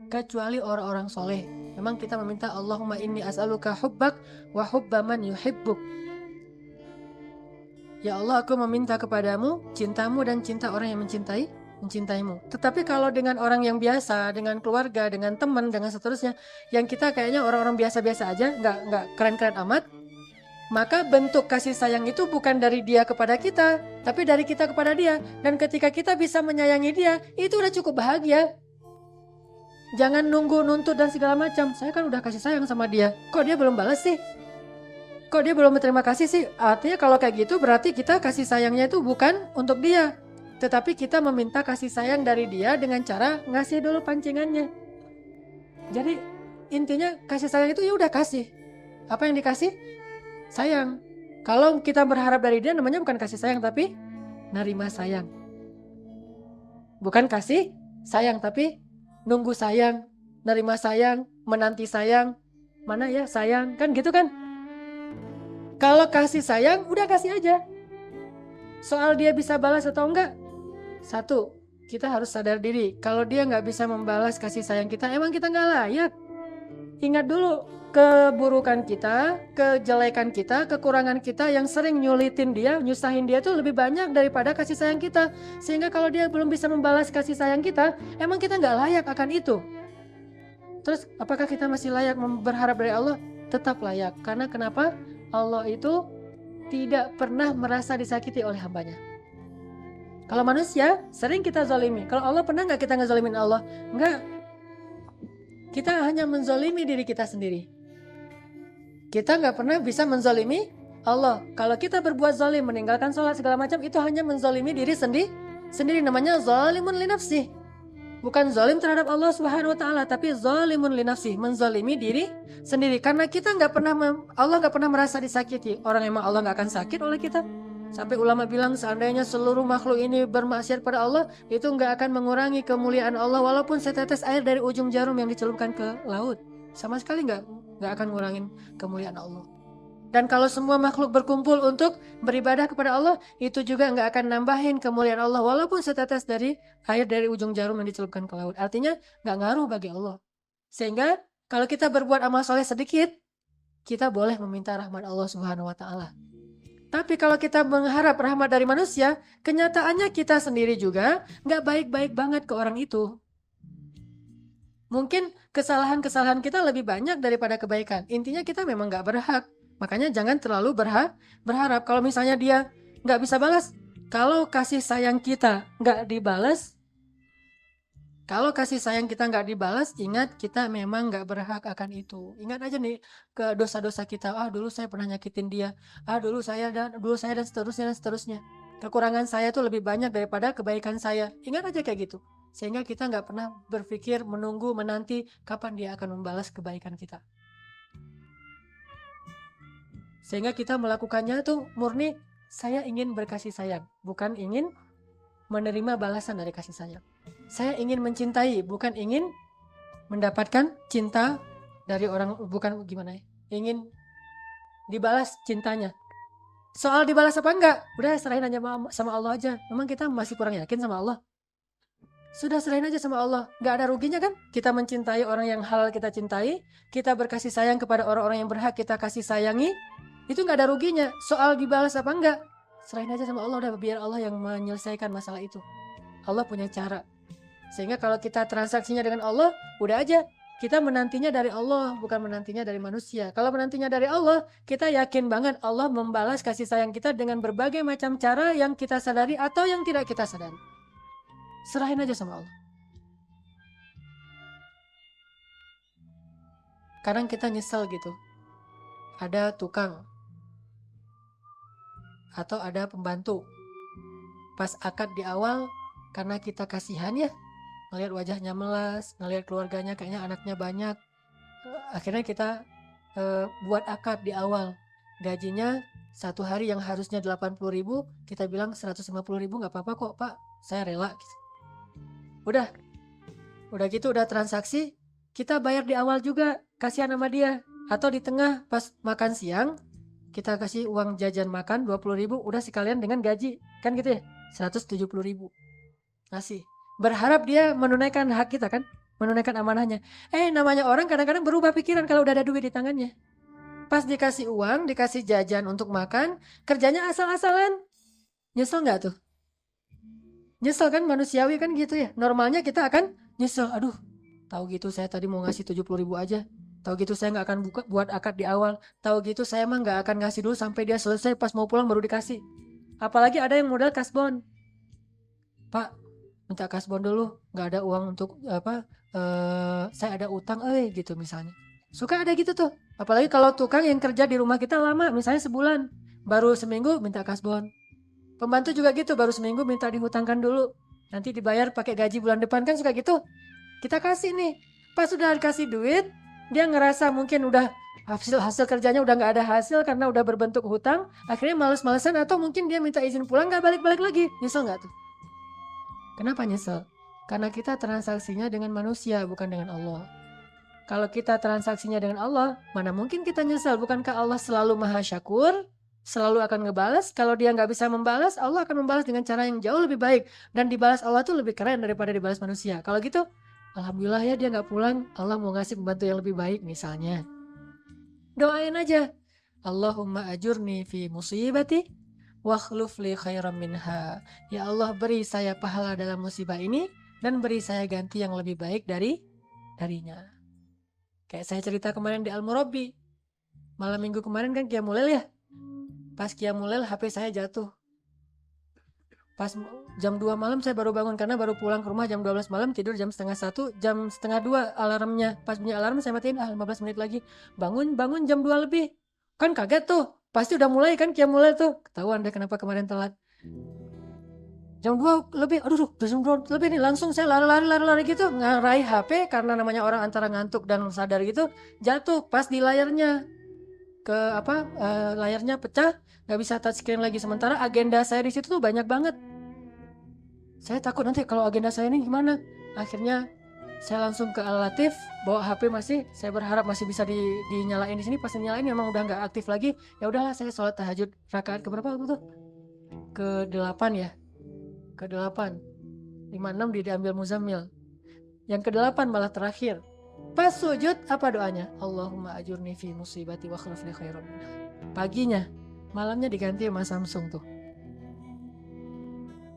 Kecuali orang-orang soleh. Memang kita meminta Allahumma inni as'aluka hubbak wa hubba man yuhibbuk. Ya Allah, aku meminta kepadamu cintamu dan cinta orang yang mencintaimu. Tetapi kalau dengan orang yang biasa, dengan keluarga, dengan teman, dengan seterusnya, yang kita kayaknya orang-orang biasa-biasa aja, nggak keren-keren amat, maka bentuk kasih sayang itu bukan dari dia kepada kita, tapi dari kita kepada dia. Dan ketika kita bisa menyayangi dia, itu udah cukup bahagia. Jangan nunggu nuntut dan segala macam. Saya kan udah kasih sayang sama dia, kok dia belum balas sih? Kok dia belum berterima kasih sih? Artinya kalau kayak gitu berarti kita kasih sayangnya itu bukan untuk dia, tetapi kita meminta kasih sayang dari dia dengan cara ngasih dulu pancingannya. Jadi intinya kasih sayang itu ya udah kasih. Apa yang dikasih? Sayang. Kalau kita berharap dari dia namanya bukan kasih sayang tapi nerima sayang. Bukan kasih sayang tapi nunggu sayang, nerima sayang, menanti sayang. Mana ya sayang, kan gitu kan? Kalau kasih sayang udah kasih aja. Soal dia bisa balas atau enggak, satu, kita harus sadar diri. Kalau dia nggak bisa membalas kasih sayang kita, emang kita nggak layak. Ingat dulu keburukan kita, kejelekan kita, kekurangan kita yang sering nyulitin dia, nyusahin dia itu lebih banyak daripada kasih sayang kita. Sehingga kalau dia belum bisa membalas kasih sayang kita, emang kita nggak layak akan itu. Terus apakah kita masih layak berharap dari Allah? Tetap layak. Karena kenapa? Allah itu tidak pernah merasa disakiti oleh hambanya. Kalau manusia sering kita zalimi. Kalau Allah pernah nggak kita ngezalimin Allah? Enggak. Kita hanya menzalimi diri kita sendiri. Kita nggak pernah bisa menzalimi Allah. Kalau kita berbuat zalim, meninggalkan sholat segala macam, itu hanya menzalimi diri sendiri. Namanya zalimun li nafsih. Bukan zalim terhadap Allah Subhanahu wa Ta'ala, tapi zalimun li nafsih, menzalimi diri sendiri. Karena kita Allah nggak pernah merasa disakiti. Orang emang Allah nggak akan sakit oleh kita. Sampai ulama bilang seandainya seluruh makhluk ini bermaksiat pada Allah, itu nggak akan mengurangi kemuliaan Allah walaupun setetes air dari ujung jarum yang dicelupkan ke laut. Sama sekali nggak akan ngurangin kemuliaan Allah. Dan kalau semua makhluk berkumpul untuk beribadah kepada Allah, itu juga nggak akan nambahin kemuliaan Allah walaupun setetes dari air dari ujung jarum yang dicelupkan ke laut. Artinya nggak ngaruh bagi Allah. Sehingga kalau kita berbuat amal soleh sedikit, kita boleh meminta rahmat Allah Subhanahu wa Ta'ala. Tapi kalau kita mengharap rahmat dari manusia, kenyataannya kita sendiri juga nggak baik-baik banget ke orang itu. Mungkin kesalahan-kesalahan kita lebih banyak daripada kebaikan. Intinya kita memang nggak berhak. Makanya jangan terlalu berharap. Kalau misalnya dia nggak bisa balas. Kalau kasih sayang kita nggak dibalas, ingat kita memang nggak berhak akan itu. Ingat aja nih ke dosa-dosa kita. Dulu saya pernah nyakitin dia. Dulu saya dan seterusnya dan seterusnya. Kekurangan saya tuh lebih banyak daripada kebaikan saya. Ingat aja kayak gitu. Sehingga kita nggak pernah berpikir, menunggu, menanti kapan dia akan membalas kebaikan kita. Sehingga kita melakukannya tuh murni saya ingin berkasih sayang, bukan ingin menerima balasan dari kasih sayang. Saya ingin mencintai, bukan ingin mendapatkan cinta dari orang, bukan gimana ya, ingin dibalas cintanya. Soal dibalas apa enggak, udah serahin aja sama Allah aja. Memang kita masih kurang yakin sama Allah. Sudah serahin aja sama Allah. Gak ada ruginya kan? Kita mencintai orang yang halal kita cintai, kita berkasih sayang kepada orang-orang yang berhak kita kasih sayangi, itu gak ada ruginya. Soal dibalas apa enggak, serahin aja sama Allah, udah biar Allah yang menyelesaikan masalah itu. Allah punya cara. Sehingga kalau kita transaksinya dengan Allah, udah aja. Kita menantinya dari Allah, bukan menantinya dari manusia. Kalau menantinya dari Allah, kita yakin banget Allah membalas kasih sayang kita dengan berbagai macam cara yang kita sadari atau yang tidak kita sadari. Serahin aja sama Allah. Kadang kita nyesel gitu. Ada tukang atau ada pembantu. Pas akad di awal, karena kita kasihan ya, ngelihat wajahnya melas, ngelihat keluarganya kayaknya anaknya banyak, akhirnya kita buat akad di awal. Gajinya satu hari yang harusnya 80.000, kita bilang 150.000 gak apa-apa kok Pak, saya rela. Udah gitu, udah transaksi, kita bayar di awal juga, kasihan sama dia. Atau di tengah pas makan siang, kita kasih uang jajan makan 20.000, udah sekalian dengan gaji, kan gitu ya, 170.000 ngasih. Berharap dia menunaikan hak kita kan, menunaikan amanahnya. Namanya orang kadang-kadang berubah pikiran kalau udah ada duit di tangannya. Pas dikasih uang, dikasih jajan untuk makan, kerjanya asal-asalan. Nyesel gak tuh? Nyesel kan, manusiawi kan gitu ya. Normalnya kita akan nyesel, aduh tahu gitu saya tadi mau ngasih 70.000 aja. Tahu gitu saya gak akan buat akad di awal. Tahu gitu saya mah gak akan ngasih dulu sampai dia selesai, pas mau pulang baru dikasih. Apalagi ada yang modal kasbon. Pak, minta kasbon dulu, nggak ada uang untuk saya ada utang gitu misalnya. Suka ada gitu tuh, apalagi kalau tukang yang kerja di rumah kita lama, misalnya sebulan, baru seminggu minta kasbon. Pembantu juga gitu, baru seminggu minta dihutangkan dulu, nanti dibayar pakai gaji bulan depan, kan suka gitu. Kita kasih nih, pas udah dikasih duit, dia ngerasa mungkin udah hasil kerjanya udah nggak ada hasil karena udah berbentuk hutang, akhirnya males-malesan atau mungkin dia minta izin pulang, nggak balik-balik lagi. Nyesel nggak tuh? Kenapa nyesel? Karena kita transaksinya dengan manusia, bukan dengan Allah. Kalau kita transaksinya dengan Allah, mana mungkin kita nyesel? Bukankah Allah selalu maha syakur? Selalu akan ngebalas. Kalau dia nggak bisa membalas, Allah akan membalas dengan cara yang jauh lebih baik. Dan dibalas Allah tuh lebih keren daripada dibalas manusia. Kalau gitu, alhamdulillah ya dia nggak pulang. Allah mau ngasih pembantu yang lebih baik misalnya. Doain aja. Allahumma ajurni fi musibati wakhluf li khairam minha. Ya Allah, beri saya pahala dalam musibah ini dan beri saya ganti yang lebih baik darinya. Kayak saya cerita kemarin di Al-Murabbi. Malam minggu kemarin kan Qiyamul Lail ya. Pas Qiyamul Lail HP saya jatuh. Pas jam 2 malam saya baru bangun karena baru pulang ke rumah jam 12 malam, tidur jam setengah 1, jam setengah 2 alarmnya. Pas bunyi alarm saya matiin, 15 menit lagi. Bangun jam 2 lebih. Kan kaget tuh. Pasti udah mulai kan Qiyamul Lail tuh. Ketahuan deh kenapa kemarin telat. Jam 2 lebih, aduh jam 2 lebih nih, langsung saya lari gitu, ngarahi HP karena namanya orang antara ngantuk dan sadar gitu, jatuh pas di layarnya. Layarnya pecah, nggak bisa touchscreen lagi. Sementara agenda saya di situ tuh banyak banget. Saya takut nanti kalau agenda saya ini gimana. Akhirnya saya langsung ke Al-Latif, bawa HP masih, saya berharap masih bisa dinyalain di sini. Pas dinyalain memang udah nggak aktif lagi. Ya udahlah, saya sholat tahajud rakaat keberapa waktu itu? Ke-8 ya. Ke-8. 56 diambil Muzammil. Yang ke-8 malah terakhir. Pas sujud apa doanya? Allahumma ajurni fi musibati wa akhlif li khairan minha. Paginya, malamnya diganti sama Samsung tuh.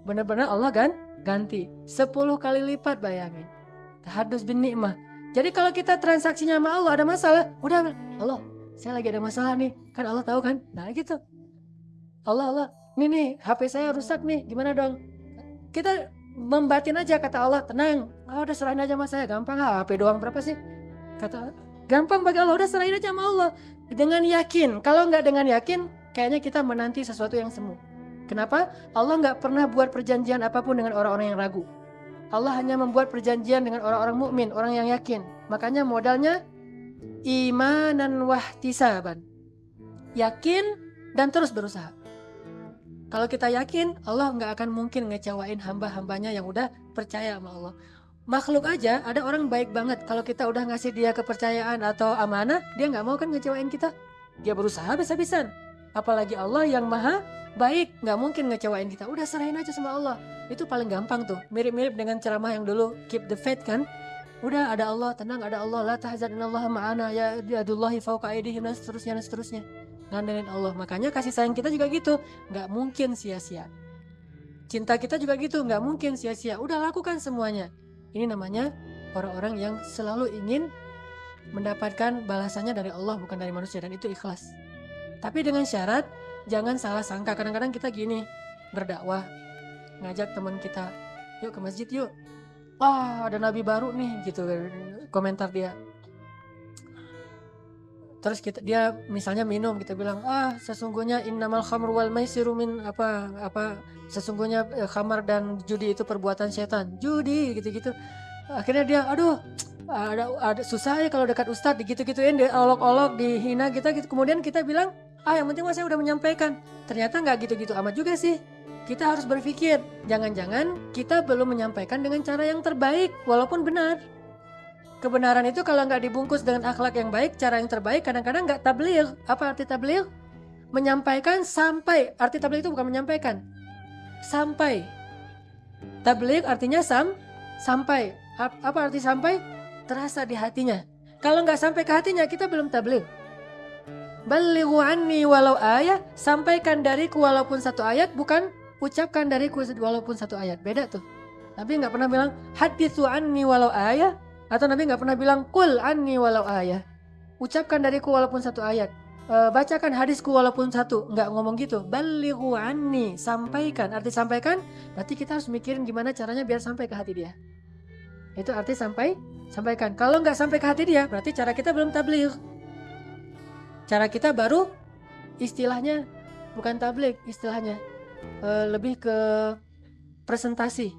Benar-benar Allah kan ganti 10 kali lipat, bayangin. Tahadus bin ni'mah. Jadi kalau kita transaksinya sama Allah ada masalah, udah Allah, saya lagi ada masalah nih. Kan Allah tahu kan? Nah gitu. Allah nih HP saya rusak nih, gimana dong? Kita membatin aja, kata Allah, tenang, udah serahin aja sama saya, gampang, HP doang berapa sih? Kata gampang bagi Allah, udah serahin aja sama Allah. Dengan yakin, kalau nggak dengan yakin, kayaknya kita menanti sesuatu yang semu. Kenapa? Allah nggak pernah buat perjanjian apapun dengan orang-orang yang ragu. Allah hanya membuat perjanjian dengan orang-orang mukmin, orang yang yakin. Makanya modalnya imanan wahtisaban. Yakin dan terus berusaha. Kalau kita yakin, Allah nggak akan mungkin ngecewain hamba-hambanya yang udah percaya sama Allah. Makhluk aja, ada orang baik banget. Kalau kita udah ngasih dia kepercayaan atau amanah, dia nggak mau kan ngecewain kita. Dia berusaha bisa-bisan. Apalagi Allah yang maha baik, nggak mungkin ngecewain kita. Udah serahin aja sama Allah. Itu paling gampang tuh. Mirip-mirip dengan ceramah yang dulu Keep the Faith kan. Udah ada Allah, tenang ada Allah. La tahzan innallaha ma'ana ya yadullahi fawqa aydihim dan seterusnya. Ngandelin Allah. Makanya kasih sayang kita juga gitu. Nggak mungkin sia-sia. Cinta kita juga gitu. Nggak mungkin sia-sia. Udah lakukan semuanya. Ini namanya orang-orang yang selalu ingin mendapatkan balasannya dari Allah, bukan dari manusia, dan itu ikhlas. Tapi dengan syarat jangan salah sangka. Kadang-kadang kita gini, berdakwah, ngajak teman kita, yuk ke masjid yuk. Ada nabi baru nih gitu, komentar dia. Terus dia misalnya minum, kita bilang sesungguhnya innamal khamru wal maisiru min sesungguhnya khamar dan judi itu perbuatan setan. Judi gitu-gitu. Akhirnya dia ada susah ya kalau dekat ustadz, gitu-gituin, dia olok-olok, dihina kita gitu. Kemudian kita bilang, yang penting saya udah menyampaikan. Ternyata nggak gitu-gitu amat juga sih. Kita harus berpikir, jangan-jangan kita belum menyampaikan dengan cara yang terbaik walaupun benar. Kebenaran itu kalau nggak dibungkus dengan akhlak yang baik, cara yang terbaik, kadang-kadang nggak tabligh. Apa arti tabligh? Menyampaikan sampai. Arti tabligh itu bukan menyampaikan, sampai. Tabligh artinya sampai. Apa arti sampai? Terasa di hatinya. Kalau nggak sampai ke hatinya, kita belum tabligh. Balighu anni walau ayat, sampaikan dariku walaupun satu ayat, bukan ucapkan dariku walaupun satu ayat. Beda tuh. Nabi nggak pernah bilang haditsu anni walau ayat. Atau Nabi nggak pernah bilang kul anni walau ayat. Ucapkan dariku walaupun satu ayat. Bacakan hadisku walaupun satu. Nggak ngomong gitu. Balighu anni, sampaikan. Arti sampaikan, berarti kita harus mikirin gimana caranya biar sampai ke hati dia. Itu arti sampaikan. Kalau nggak sampai ke hati dia, berarti cara kita belum tabligh. Cara kita baru istilahnya bukan tabligh, istilahnya lebih ke presentasi,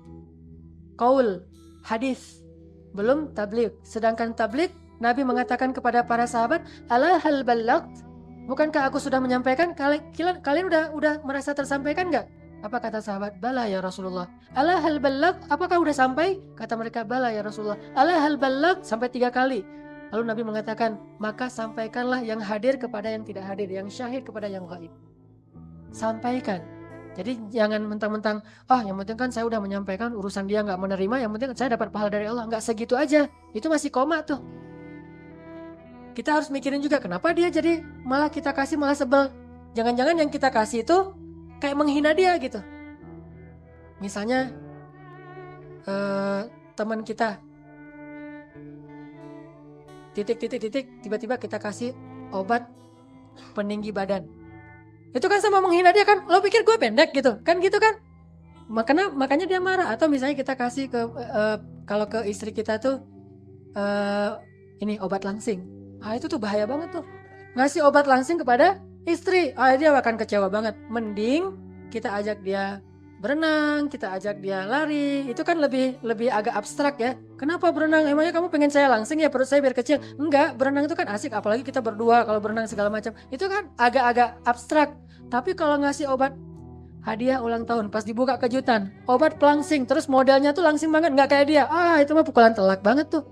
qaul, hadis. Belum tabligh. Sedangkan tabligh, Nabi mengatakan kepada para sahabat, ala hal ballagt, bukankah aku sudah menyampaikan? Kalian udah merasa tersampaikan nggak? Apa kata sahabat? Bala ya Rasulullah. Ala hal ballagt, apakah udah sampai? Kata mereka, bala ya Rasulullah. Ala hal ballagt, sampai 3 kali. Lalu Nabi mengatakan, maka sampaikanlah yang hadir kepada yang tidak hadir, yang syahid kepada yang gaib. Sampaikan. Jadi jangan mentang-mentang, yang penting kan saya udah menyampaikan, urusan dia nggak menerima, yang penting saya dapat pahala dari Allah. Nggak segitu aja, itu masih koma tuh. Kita harus mikirin juga, kenapa dia jadi malah kita kasih malah sebel. Jangan-jangan yang kita kasih itu kayak menghina dia gitu. Misalnya teman kita, titik, tiba-tiba kita kasih obat peninggi badan. Itu kan sama menghina dia kan, lo pikir gue pendek gitu kan, makanya dia marah. Atau misalnya kita kasih ke kalau ke istri kita tuh ini obat langsing, itu tuh bahaya banget tuh, ngasih obat langsing kepada istri, dia akan kecewa banget. Mending kita ajak dia berenang, kita ajak dia lari, itu kan lebih agak abstrak ya. Kenapa berenang? Emangnya kamu pengen saya langsing ya, perut saya biar kecil? Enggak, berenang itu kan asik, apalagi kita berdua kalau berenang segala macam. Itu kan agak-agak abstrak. Tapi kalau ngasih obat hadiah ulang tahun, pas dibuka kejutan, obat pelangsing, terus modelnya tuh langsing banget, nggak kayak dia. Itu mah pukulan telak banget tuh.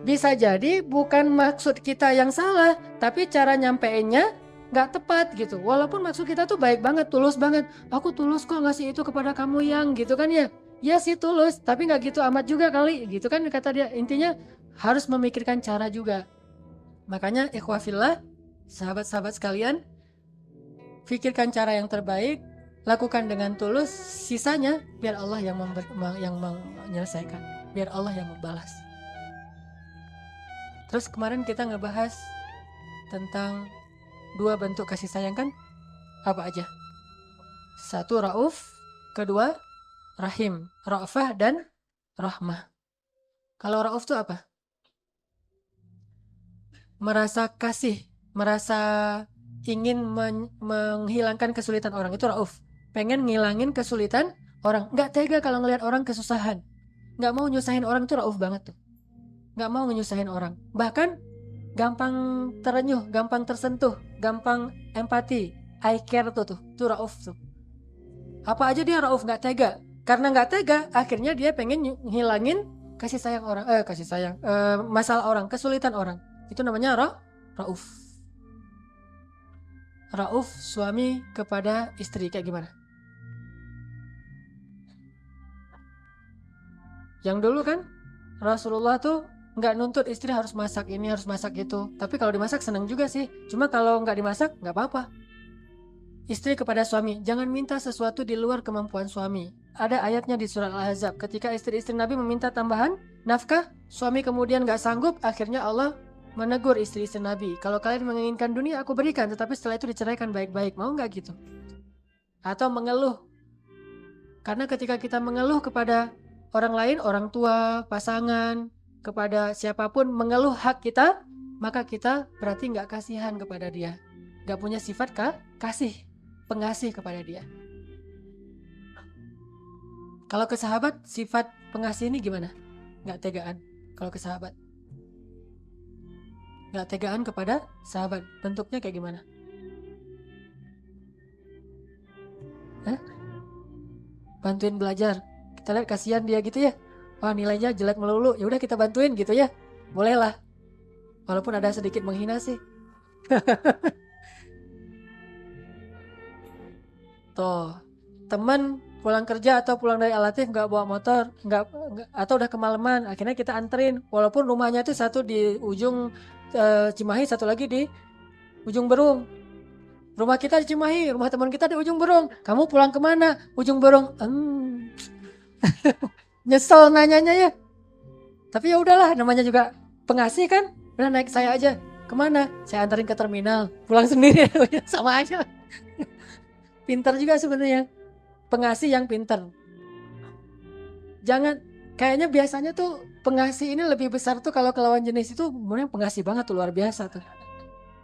Bisa jadi bukan maksud kita yang salah, tapi cara nyampeinnya nggak tepat gitu. Walaupun maksud kita tuh baik banget, tulus banget. Aku tulus kok ngasih itu kepada kamu yang gitu kan ya. Ya sih tulus, tapi nggak gitu amat juga kali gitu kan kata dia. Intinya harus memikirkan cara juga. Makanya ikhwafillah, sahabat-sahabat sekalian, pikirkan cara yang terbaik, lakukan dengan tulus, sisanya biar Allah yang menyelesaikan, biar Allah yang membalas. Terus kemarin kita ngebahas tentang 2 bentuk kasih sayang kan? Apa aja? Satu Rauf, kedua Rahim. Ra'fah dan Rahmah. Kalau Rauf itu apa? Merasa kasih, merasa ingin menghilangkan kesulitan orang, itu Rauf. Pengen ngilangin kesulitan orang, nggak tega kalau ngelihat orang kesusahan, nggak mau nyusahin orang, itu Rauf banget tuh. Nggak mau nyusahin orang, bahkan gampang terenyuh, gampang tersentuh, gampang empati, I care tuh Rauf tuh. Apa aja dia Rauf, nggak tega. Karena nggak tega, akhirnya dia pengen ngilangin kasih sayang orang, masalah orang, kesulitan orang. Itu namanya Rauf. Rauf suami kepada istri kayak gimana? Yang dulu kan Rasulullah tuh nggak nuntut istri harus masak ini, harus masak itu. Tapi kalau dimasak senang juga sih. Cuma kalau nggak dimasak nggak apa-apa. Istri kepada suami, jangan minta sesuatu di luar kemampuan suami. Ada ayatnya di surat Al-Ahzab. Ketika istri-istri Nabi meminta tambahan nafkah, suami kemudian nggak sanggup, akhirnya Allah menegur istri-istri Nabi. Kalau kalian menginginkan dunia, aku berikan. Tetapi setelah itu diceraikan baik-baik. Mau nggak gitu? Atau mengeluh. Karena ketika kita mengeluh kepada orang lain, orang tua, pasangan, kepada siapapun, mengeluh hak kita, maka kita berarti nggak kasihan kepada dia. Nggak punya sifat kasih, pengasih kepada dia. Kalau ke sahabat, sifat pengasih ini gimana? Nggak tegaan. Kalau ke sahabat, nggak tegaan kepada sahabat. Bentuknya kayak gimana? Hah? Bantuin belajar. Kita lihat kasihan dia gitu ya. Wah, nilainya jelek melulu. Ya udah kita bantuin gitu ya. Bolehlah. Walaupun ada sedikit menghina sih. Tuh, teman pulang kerja atau pulang dari Alatif nggak bawa motor, nggak atau udah kemalaman, akhirnya kita anterin. Walaupun rumahnya itu satu di ujung Cimahi, satu lagi di ujung Berung. Rumah kita di Cimahi, rumah teman kita di ujung Berung. Kamu pulang kemana? Ujung Berung. Nyesel nanyanya ya. Tapi ya udahlah, namanya juga pengasih kan. Udah naik saya aja. Kemana? Saya anterin ke terminal. Pulang sendiri sama aja. Pintar juga sebenarnya. Pengasih yang pintar. Jangan, kayaknya biasanya tuh pengasih ini lebih besar tuh kalau ke lawan jenis itu sebenarnya pengasih banget tuh, luar biasa tuh.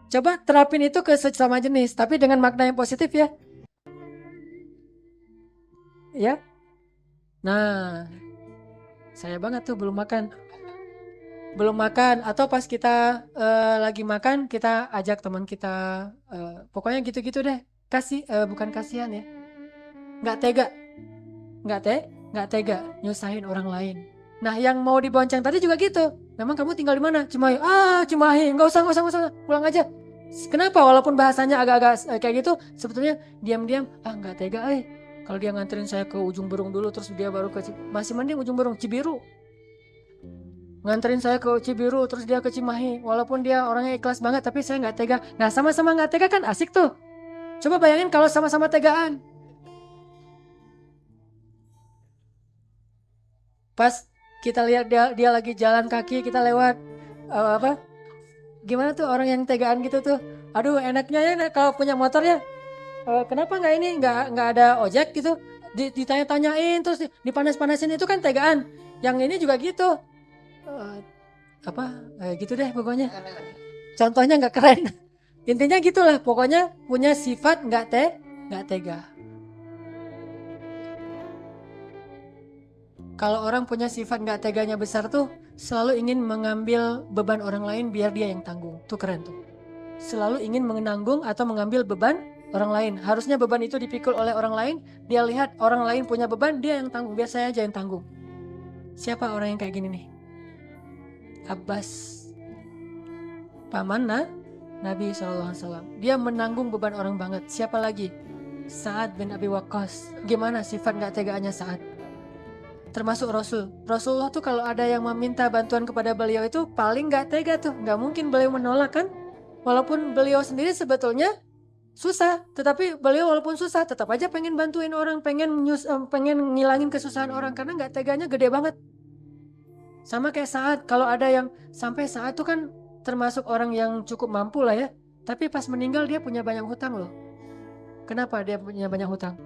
Coba terapin itu ke sesama jenis, tapi dengan makna yang positif ya. Ya. Nah, saya banget tuh belum makan. Belum makan, atau pas kita lagi makan, kita ajak teman kita, pokoknya gitu-gitu deh. Kasih, bukan kasihan ya. Nggak tega. Nggak tega nyusahin orang lain. Nah, yang mau dibonceng tadi juga gitu. Memang kamu tinggal di mana? Cimahi. Cimahi. Nggak usah. Pulang aja. Kenapa? Walaupun bahasanya agak-agak kayak gitu, sebetulnya diam-diam, nggak tega, kalau dia nganterin saya ke ujung Berung dulu, terus dia baru ke masih mending ujung Berung, Cibiru. Nganterin saya ke Cibiru, terus dia ke Cimahi. Walaupun dia orangnya ikhlas banget, tapi saya nggak tega. Nah, sama-sama nggak tega kan asik tuh. Coba bayangin kalau sama-sama tegaan. Pas kita lihat dia lagi jalan kaki, kita lewat gimana tuh orang yang tegaan gitu tuh. Aduh, enaknya ya kalau punya motor ya. Kenapa nggak ada ojek gitu? Ditanya-tanyain terus dipanas-panasin, itu kan tegaan. Yang ini juga gitu. Gitu deh pokoknya. Contohnya nggak keren. Intinya gitulah, pokoknya punya sifat nggak tega. Kalau orang punya sifat nggak teganya besar tuh, selalu ingin mengambil beban orang lain biar dia yang tanggung. Tuh keren tuh. Selalu ingin menanggung atau mengambil beban orang lain. Harusnya beban itu dipikul oleh orang lain. Dia lihat orang lain punya beban, dia yang tanggung. Biar saya aja yang tanggung. Siapa orang yang kayak gini nih? Abbas, paman Nabi SAW. Dia menanggung beban orang banget. Siapa lagi? Sa'ad bin Abi Waqqas. Gimana sifat nggak tegaannya Sa'ad? Termasuk Rasulullah tuh kalau ada yang meminta bantuan kepada beliau itu paling nggak tega tuh. Nggak mungkin beliau menolak kan? Walaupun beliau sendiri sebetulnya susah, tetapi beliau walaupun susah tetap aja pengen bantuin orang, pengen ngilangin kesusahan orang, karena nggak teganya gede banget. Sama kayak Sa'ad, kalau ada yang sampai Sa'ad tuh kan termasuk orang yang cukup mampu lah ya, tapi pas meninggal dia punya banyak hutang loh. Kenapa dia punya banyak hutang?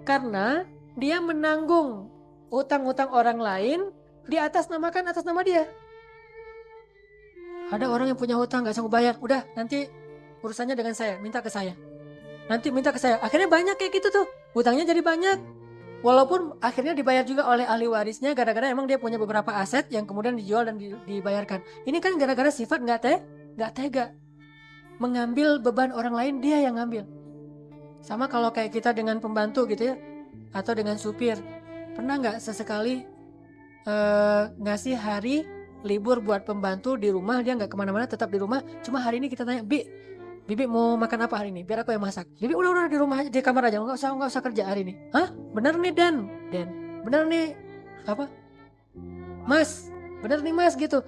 Karena dia menanggung utang-utang orang lain atas nama dia. Ada orang yang punya hutang gak sanggup bayar, udah nanti urusannya dengan saya, minta ke saya. Nanti minta ke saya. Akhirnya banyak kayak gitu tuh. Hutangnya jadi banyak. Walaupun akhirnya dibayar juga oleh ahli warisnya gara-gara emang dia punya beberapa aset yang kemudian dijual dan dibayarkan. Ini kan gara-gara sifat nggak tega. Mengambil beban orang lain dia yang ngambil. Sama kalau kayak kita dengan pembantu gitu ya. Atau dengan supir. Pernah nggak sesekali ngasih hari libur buat pembantu di rumah, dia nggak kemana-mana, tetap di rumah. Cuma hari ini kita tanya, Bibi mau makan apa hari ini? Biar aku yang masak. Bibi udah di rumah aja, di kamar aja, nggak usah kerja hari ini. Hah? Bener nih Dan, bener nih apa? Mas, bener nih Mas gitu.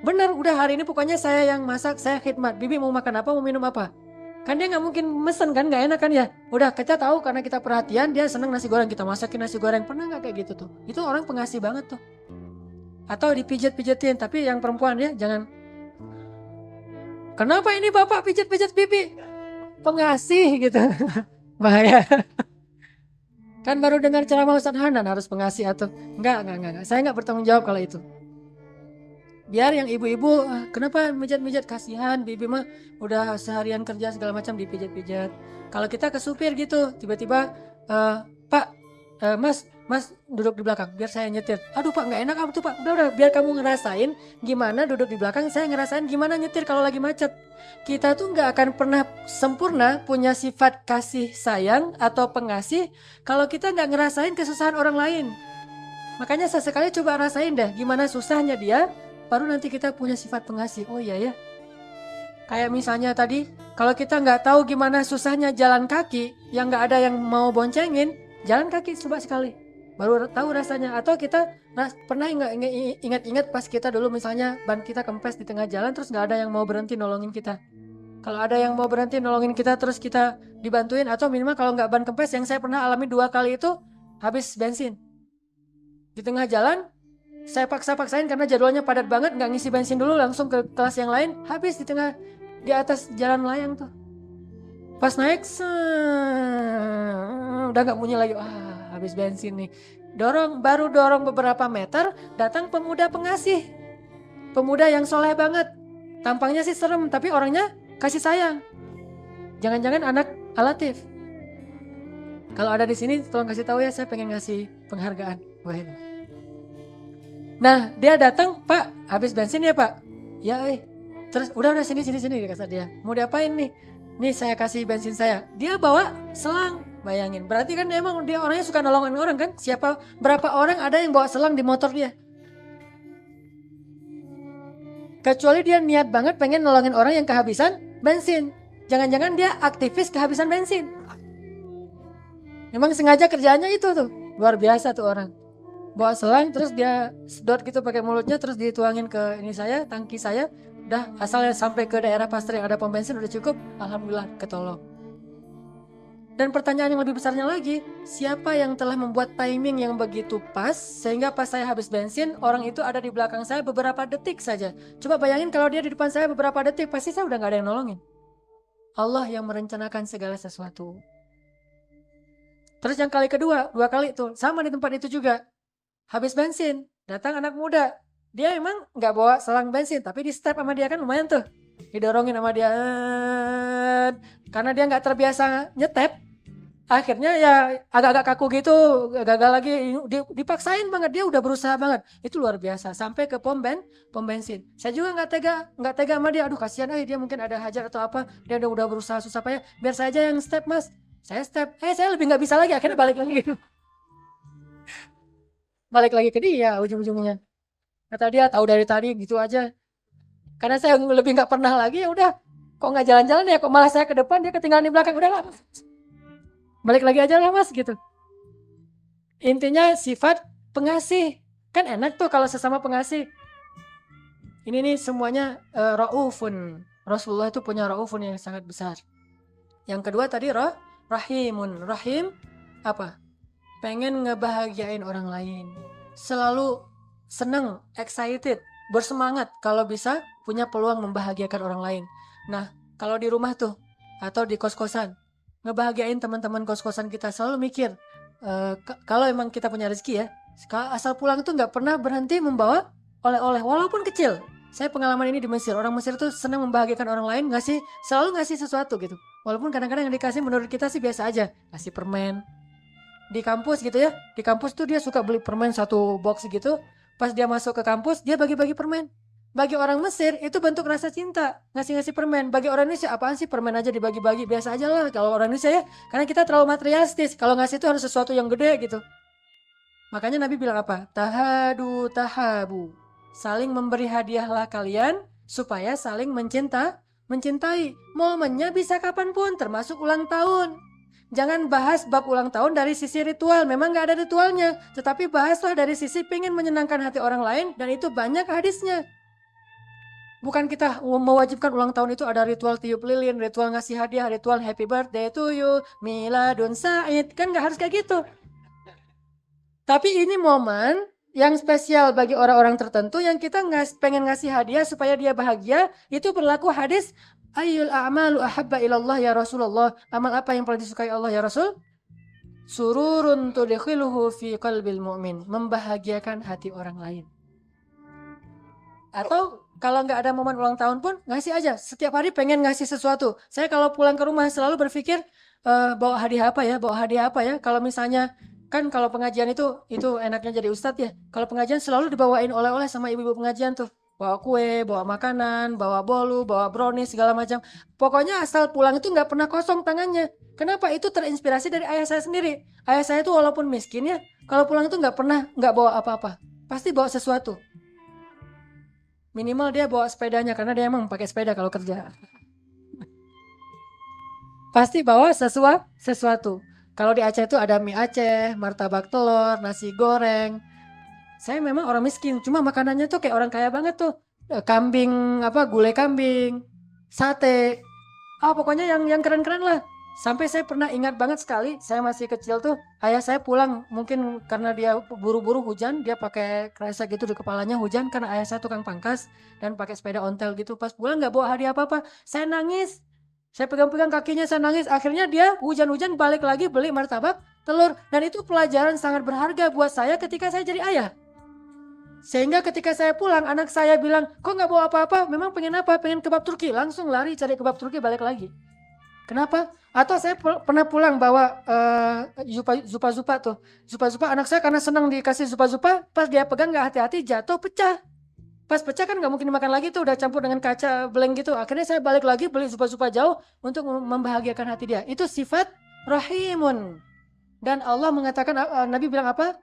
Bener, udah hari ini pokoknya saya yang masak, saya khidmat. Bibi mau makan apa, mau minum apa? Kan dia nggak mungkin mesen kan, nggak enak kan ya. Udah kita tahu karena kita perhatian dia seneng nasi goreng, kita masakin nasi goreng. Pernah nggak kayak gitu tuh? Itu orang pengasih banget tuh. Atau dipijat-pijatin, tapi yang perempuan ya jangan. Kenapa ini bapak pijat-pijat bibi? Pengasih gitu. Bahaya. Kan baru dengar ceramah Ustaz Hanan harus pengasih atau enggak. Saya nggak bertanggung jawab kalau itu. Biar yang ibu-ibu, kenapa mijat-mijat, kasihan bibi mah udah seharian kerja segala macam dipijat-pijat. Kalau kita ke supir gitu, tiba-tiba Pak, Mas duduk di belakang biar saya nyetir. Aduh Pak, nggak enak apa tuh Pak. Udah biar kamu ngerasain gimana duduk di belakang, saya ngerasain gimana nyetir kalau lagi macet. Kita tuh nggak akan pernah sempurna punya sifat kasih sayang atau pengasih kalau kita nggak ngerasain kesusahan orang lain. Makanya sesekali coba rasain deh gimana susahnya dia, baru nanti kita punya sifat pengasih. Oh iya ya. Kayak misalnya tadi, kalau kita nggak tahu gimana susahnya jalan kaki, yang nggak ada yang mau boncengin, jalan kaki coba sekali, baru tahu rasanya. Atau kita pernah nggak ingat-ingat pas kita dulu misalnya ban kita kempes di tengah jalan, terus nggak ada yang mau berhenti nolongin kita. Kalau ada yang mau berhenti nolongin kita, terus kita dibantuin, atau minimal kalau nggak ban kempes, yang saya pernah alami 2 kali itu habis bensin di tengah jalan. Saya paksain karena jadwalnya padat banget, nggak ngisi bensin dulu, langsung ke kelas yang lain, habis di atas jalan layang tuh. Pas naik, udah nggak bunyi lagi, habis bensin nih. Baru dorong beberapa meter, datang pemuda pengasih. Pemuda yang soleh banget. Tampangnya sih serem, tapi orangnya kasih sayang. Jangan-jangan anak Alatif. Kalau ada di sini, tolong kasih tahu ya, saya pengen ngasih penghargaan. Wah, nah, dia datang, Pak, habis bensin ya Pak? Ya, terus udah sini kata dia. Mau diapain nih? Nih saya kasih bensin saya. Dia bawa selang, bayangin. Berarti kan emang dia orangnya suka nolongin orang kan? Berapa orang ada yang bawa selang di motor dia? Kecuali dia niat banget pengen nolongin orang yang kehabisan bensin. Jangan-jangan dia aktivis kehabisan bensin. Memang sengaja kerjaannya itu tuh. Luar biasa tuh orang. Bawa selang terus dia sedot gitu pakai mulutnya, terus dituangin ke tangki saya. Udah asalnya sampai ke daerah pasar yang ada pom bensin udah cukup, alhamdulillah ketolong. Dan pertanyaan yang lebih besarnya lagi, siapa yang telah membuat timing yang begitu pas sehingga pas saya habis bensin, orang itu ada di belakang saya beberapa detik saja. Coba bayangin kalau dia di depan saya beberapa detik, pasti saya udah gak ada yang nolongin. Allah yang merencanakan segala sesuatu. Terus yang kali kedua, 2 kali tuh, sama di tempat itu juga. Habis bensin, datang anak muda. Dia emang gak bawa selang bensin, tapi di step sama dia kan lumayan tuh. Didorongin sama dia. Karena dia gak terbiasa nyetep, akhirnya ya agak-agak kaku gitu, gagal lagi. Dipaksain banget, dia udah berusaha banget. Itu luar biasa, sampai ke pom bensin. Saya juga gak tega sama dia. Aduh kasihan, dia mungkin ada hajat atau apa. Dia udah berusaha susah payah. Biar saya aja yang step mas. Saya step, saya lebih gak bisa lagi. Akhirnya balik lagi gitu. Balik lagi ke dia ujung-ujungnya. Kata dia tahu dari tadi gitu aja. Karena saya lebih nggak pernah lagi, ya udah. Kok nggak jalan-jalan ya? Kok malah saya ke depan, dia ketinggalan di belakang. Udah lah, balik lagi aja lah mas gitu. Intinya sifat pengasih. Kan enak tuh kalau sesama pengasih. Ini nih semuanya ra'ufun. Rasulullah itu punya ra'ufun yang sangat besar. Yang kedua tadi rahimun. Rahim apa? Pengen ngebahagiain orang lain. Selalu seneng, excited, bersemangat kalau bisa punya peluang membahagiakan orang lain. Nah, kalau di rumah tuh atau di kos-kosan, ngebahagiain teman-teman kos-kosan kita, selalu mikir kalau emang kita punya rezeki ya, asal pulang itu nggak pernah berhenti membawa oleh-oleh walaupun kecil. Saya pengalaman ini di Mesir. Orang Mesir tuh senang membahagiakan orang lain, selalu ngasih sesuatu gitu. Walaupun kadang-kadang yang dikasih menurut kita sih biasa aja. Kasih permen. Di kampus gitu ya. Di kampus tuh dia suka beli permen satu box gitu. Pas dia masuk ke kampus, dia bagi-bagi permen. Bagi orang Mesir itu bentuk rasa cinta. Ngasih-ngasih permen. Bagi orang Indonesia apaan sih permen aja dibagi-bagi. Biasa aja lah kalau orang Indonesia ya. Karena kita terlalu materialistis. Kalau ngasih itu harus sesuatu yang gede gitu. Makanya Nabi bilang apa? Tahadu tahabu. Saling memberi hadiahlah kalian supaya saling mencintai. Momennya bisa kapanpun, termasuk ulang tahun. Jangan bahas bab ulang tahun dari sisi ritual, memang gak ada ritualnya. Tetapi bahaslah dari sisi pengen menyenangkan hati orang lain dan itu banyak hadisnya. Bukan kita mewajibkan ulang tahun itu ada ritual tiup lilin, ritual ngasih hadiah, ritual happy birthday to you, miladun sa'id. Kan gak harus kayak gitu. Tapi ini momen yang spesial bagi orang-orang tertentu yang kita pengen ngasih hadiah supaya dia bahagia. Itu berlaku hadis ayyul a'malu ahabba ilallah ya Rasulullah. Amal apa yang paling disukai Allah ya Rasul? Sururun tudkhiluhu fi qalbil mu'min. Membahagiakan hati orang lain. Atau kalau nggak ada momen ulang tahun pun ngasih aja. Setiap hari pengen ngasih sesuatu. Saya kalau pulang ke rumah selalu berpikir bawa hadiah apa ya. Kalau misalnya kan kalau pengajian itu enaknya jadi ustadz ya. Kalau pengajian selalu dibawain oleh-oleh sama ibu-ibu pengajian tuh. Bawa kue, bawa makanan, bawa bolu, bawa brownies segala macam. Pokoknya asal pulang itu nggak pernah kosong tangannya. Kenapa? Itu terinspirasi dari ayah saya sendiri. Ayah saya tuh walaupun miskin ya, kalau pulang itu nggak bawa apa-apa. Pasti bawa sesuatu. Minimal dia bawa sepedanya karena dia emang pakai sepeda kalau kerja. Pasti bawa sesuatu. Kalau di Aceh itu ada mie Aceh, martabak telur, nasi goreng. Saya memang orang miskin, cuma makanannya tuh kayak orang kaya banget tuh. Kambing, gulai kambing, sate. Pokoknya yang keren-keren lah. Sampai saya pernah ingat banget sekali, saya masih kecil tuh, ayah saya pulang mungkin karena dia buru-buru hujan, dia pakai kresek gitu di kepalanya hujan karena ayah saya tukang pangkas dan pakai sepeda ontel gitu. Pas pulang nggak bawa hadiah apa-apa, saya nangis. Saya pegang-pegang kakinya, saya nangis. Akhirnya dia hujan-hujan balik lagi beli martabak telur. Dan itu pelajaran sangat berharga buat saya ketika saya jadi ayah. Sehingga ketika saya pulang, anak saya bilang, kok nggak bawa apa-apa? Memang pengen apa? Pengen kebab Turki. Langsung lari cari kebab Turki balik lagi. Kenapa? Atau saya pernah pulang bawa zupa-zupa tuh. Zupa-zupa anak saya karena senang dikasih zupa-zupa, pas dia pegang nggak hati-hati jatuh pecah. Pas pecah kan nggak mungkin dimakan lagi tuh, udah campur dengan kaca blank gitu. Akhirnya saya balik lagi beli zupa-zupa jauh untuk membahagiakan hati dia. Itu sifat rahimun. Dan Allah mengatakan, Nabi bilang apa?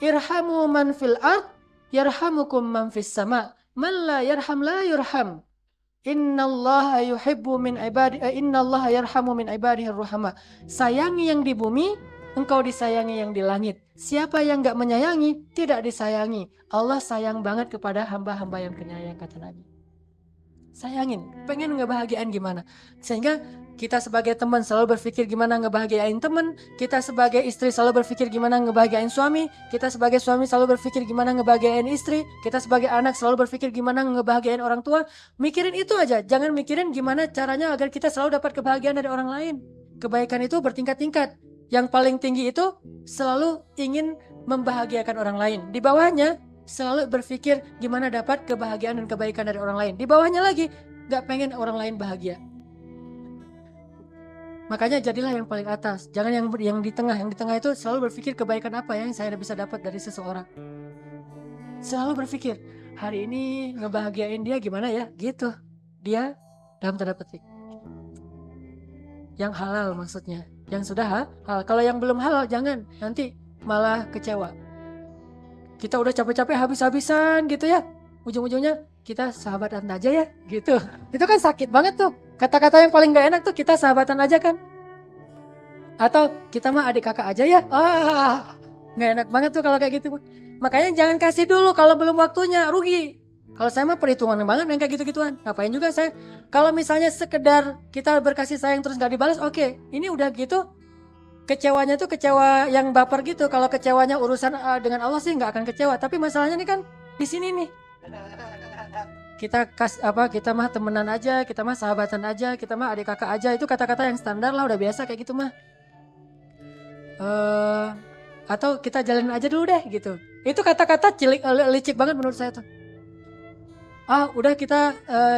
Irhamu man fil ard, yarhamukum man fis sama. Man la yarham la yurham. Innallaha yuhibbu min ibadi innallaha yarhamu min ibadihi ruhama. Sayangi yang di bumi, engkau disayangi yang di langit. Siapa yang enggak menyayangi, tidak disayangi. Allah sayang banget kepada hamba-hamba yang penyayang, kata Nabi. Sayangin, pengen ngebahagiain gimana. Sehingga kita sebagai teman selalu berpikir gimana ngebahagiain teman. Kita sebagai istri selalu berpikir gimana ngebahagiain suami. Kita sebagai suami selalu berpikir gimana ngebahagiain istri. Kita sebagai anak selalu berpikir gimana ngebahagiain orang tua. Mikirin itu aja, jangan mikirin gimana caranya agar kita selalu dapat kebahagiaan dari orang lain. Kebaikan itu bertingkat-tingkat. Yang paling tinggi itu selalu ingin membahagiakan orang lain. Di bawahnya selalu berpikir gimana dapat kebahagiaan dan kebaikan dari orang lain. Di bawahnya lagi gak pengen orang lain bahagia. Makanya jadilah yang paling atas. Jangan yang di tengah. Yang di tengah itu selalu berpikir kebaikan apa yang saya bisa dapat dari seseorang. Selalu berpikir hari ini ngebahagiain dia gimana ya, gitu. Dia dalam tanda petik. Yang halal maksudnya. Yang sudah halal. Kalau yang belum halal jangan, nanti malah kecewa. Kita udah capek-capek habis-habisan gitu ya. Ujung-ujungnya kita sahabatan aja ya gitu. Itu kan sakit banget tuh. Kata-kata yang paling gak enak tuh kita sahabatan aja kan. Atau kita mah adik kakak aja ya. Gak enak banget tuh kalau kayak gitu. Makanya jangan kasih dulu kalau belum waktunya, rugi. Kalau saya mah perhitungan banget yang kayak gitu-gituan. Ngapain juga saya. Kalau misalnya sekedar kita berkasih sayang terus gak dibalas, oke. Ini udah gitu. Kecewanya tuh kecewa yang baper gitu. Kalau kecewanya urusan dengan Allah sih nggak akan kecewa. Tapi masalahnya nih kan di sini nih. Kita mah temenan aja, kita mah sahabatan aja, kita mah adik kakak aja. Itu kata-kata yang standar lah, udah biasa kayak gitu mah. Atau kita jalanin aja dulu deh gitu. Itu kata-kata licik banget menurut saya tuh. Udah kita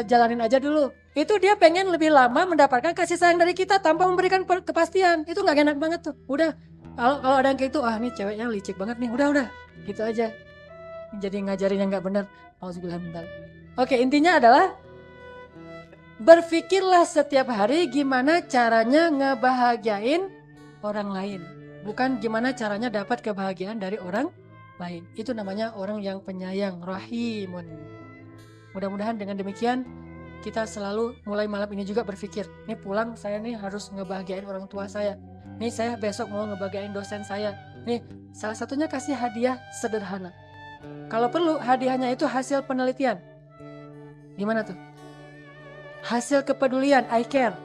jalanin aja dulu. Itu dia pengen lebih lama mendapatkan kasih sayang dari kita tanpa memberikan kepastian. Itu nggak enak banget tuh. Udah, kalau ada yang kayak itu, nih ceweknya licik banget nih. Udah, gitu aja. Jadi ngajarin yang nggak benar. Auzubillah min dzalik. Oke, intinya adalah berpikirlah setiap hari gimana caranya ngebahagiain orang lain. Bukan gimana caranya dapat kebahagiaan dari orang lain. Itu namanya orang yang penyayang, rahimun. Mudah-mudahan dengan demikian kita selalu mulai malam ini juga berpikir, nih pulang saya nih harus ngebahagiain orang tua saya. Nih saya besok mau ngebahagiain dosen saya. Nih salah satunya kasih hadiah sederhana. Kalau perlu hadiahnya itu hasil penelitian. Gimana tuh? Hasil kepedulian, I care.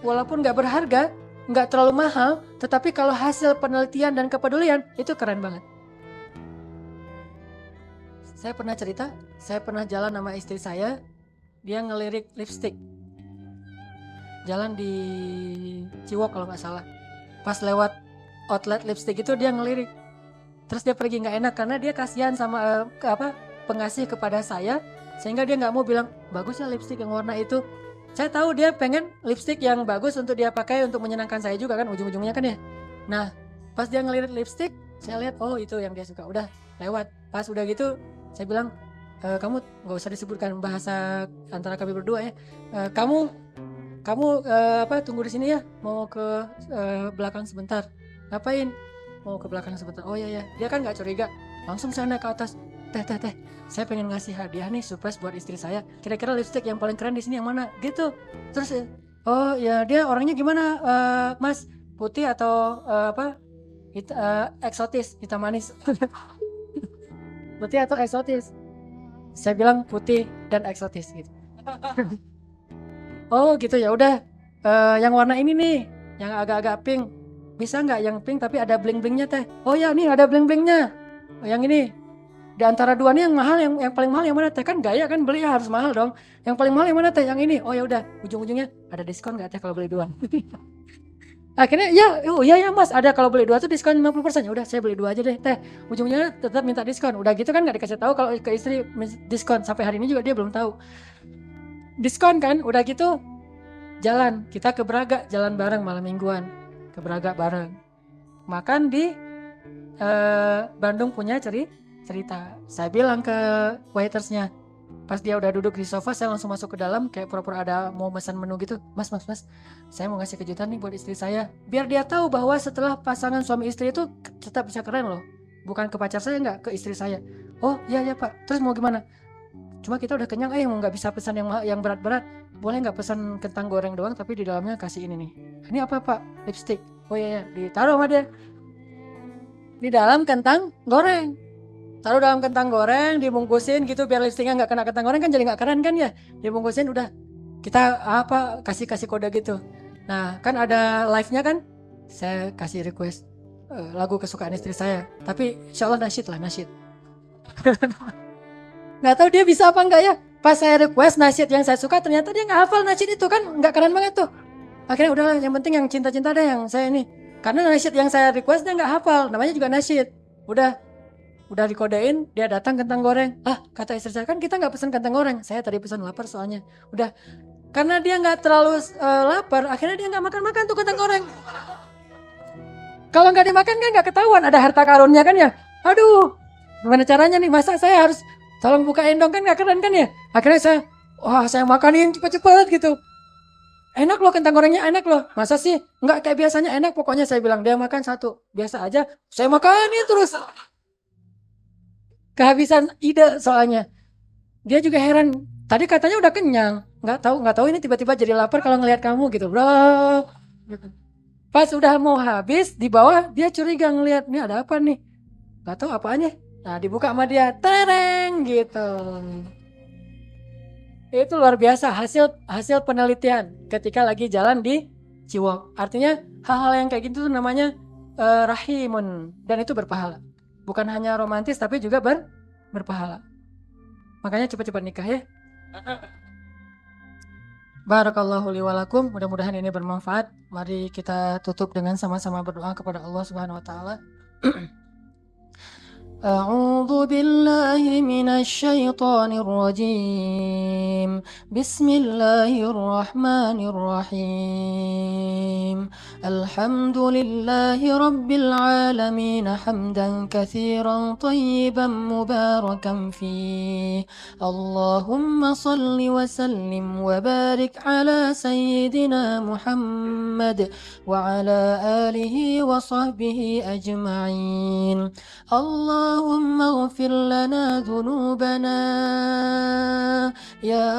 Walaupun gak berharga, gak terlalu mahal, tetapi kalau hasil penelitian dan kepedulian itu keren banget. Saya pernah cerita, saya pernah jalan sama istri saya, dia ngelirik lipstick. Jalan di Ciwok kalau gak salah. Pas lewat outlet lipstick itu dia ngelirik. Terus dia pergi gak enak karena dia kasihan sama pengasih kepada saya. Sehingga dia gak mau bilang, bagus ya lipstick yang warna itu. Saya tahu dia pengen lipstick yang bagus untuk dia pakai untuk menyenangkan saya juga kan, ujung-ujungnya kan ya. Nah, pas dia ngelirik lipstick, saya lihat, oh itu yang dia suka. Udah, lewat. Pas udah gitu, saya bilang, kamu gak usah disebutkan bahasa antara kami berdua ya. Kamu tunggu di sini ya, mau ke belakang sebentar. Ngapain? Mau ke belakang sebentar. Oh iya, dia kan gak curiga. Langsung saya naik ke atas. Teh, saya pengen ngasih hadiah nih surprise buat istri saya. Kira-kira lipstick yang paling keren di sini yang mana? Gitu. Terus, oh ya dia orangnya gimana, Mas? Putih atau eksotis, hitam manis? Putih atau eksotis? Saya bilang putih dan eksotis gitu. Oh gitu ya udah. Yang warna ini nih, yang agak-agak pink. Bisa nggak yang pink tapi ada bling-blingnya teh? Oh ya nih ada bling-blingnya. Yang ini. Di antara dua nih yang mahal, yang paling mahal yang mana teh? Kan gaya kan beli ya harus mahal dong. Yang paling mahal yang mana teh? Yang ini. Oh ya udah, ujung-ujungnya ada diskon nggak teh kalau beli dua? Akhirnya ya Mas, ada kalau beli dua tuh diskon 50%. Ya udah saya beli dua aja deh teh. Ujung-ujungnya tetap minta diskon. Udah gitu kan nggak dikasih tahu kalau ke istri diskon. Sampai hari ini juga dia belum tahu. Diskon kan, udah gitu jalan. Kita ke Braga, jalan bareng malam mingguan. Ke Braga bareng. Makan di Bandung punya cerita. Saya bilang ke waitersnya, pas dia udah duduk di sofa, saya langsung masuk ke dalam kayak pura-pura ada mau pesan menu gitu. Mas, saya mau ngasih kejutan nih buat istri saya. Biar dia tahu bahwa setelah pasangan suami istri itu tetap bisa keren loh. Bukan ke pacar saya, enggak, ke istri saya. Oh iya Pak, terus mau gimana? Cuma kita udah kenyang, mau nggak bisa pesan yang berat-berat. Boleh nggak pesan kentang goreng doang tapi di dalamnya kasih ini nih. Ini apa Pak? Lipstick. Oh iya, ditaruh sama dia. Di dalam kentang goreng. Taruh dalam kentang goreng, dibungkusin gitu biar lipstiknya nggak kena kentang goreng kan jadi nggak keren kan ya. Dibungkusin udah kita kasih kode gitu. Nah kan ada live-nya kan, saya kasih request lagu kesukaan istri saya. Tapi insya Allah nasyid. Nggak tahu dia bisa apa enggak ya. Pas saya request nasyid yang saya suka ternyata dia nggak hafal nasyid itu kan nggak keren banget tuh. Akhirnya udahlah yang penting yang cinta-cinta deh yang saya ini. Karena nasyid yang saya request dia nggak hafal, namanya juga nasyid. Udah dikodein, dia datang kentang goreng. Kata istri saya, kan kita nggak pesan kentang goreng. Saya tadi pesan lapar soalnya. Udah, karena dia nggak terlalu lapar, akhirnya dia nggak makan tuh kentang goreng. Kalau nggak dimakan kan nggak ketahuan ada harta karunnya kan ya. Aduh, gimana caranya nih? Masa saya harus tolong bukain dong kan nggak keren kan ya? Akhirnya saya makanin cepet-cepet gitu. Enak loh kentang gorengnya, enak loh. Masa sih? Nggak kayak biasanya enak. Pokoknya saya bilang dia makan satu, biasa aja. Saya makanin terus. Kehabisan ide soalnya. Dia juga heran. Tadi katanya udah kenyang. Nggak tahu ini tiba-tiba jadi lapar kalau ngelihat kamu gitu, bro. Pas udah mau habis di bawah dia curiga ngelihat ini ada apa nih. Nggak tahu apaannya. Nah dibuka sama dia, tereng gitu. Itu luar biasa hasil penelitian ketika lagi jalan di Ciwok. Artinya hal-hal yang kayak gitu tuh namanya rahimun dan itu berpahala. Bukan hanya romantis tapi juga berpahala. Makanya cepat-cepat nikah ya. Barakallahu li walakum. Mudah-mudahan ini bermanfaat. Mari kita tutup dengan sama-sama berdoa kepada Allah Subhanahu wa taala. أعوذ بالله من الشيطان الرجيم. بسم الله الرحمن الرحيم. الحمد لله رب العالمين حمدا كثيرا طيبا مباركا فيه. اللهم صل وسلم وبارك على سيدنا محمد وعلى آله وصحبه أجمعين. اللهم اغفر لنا ذنوبنا يا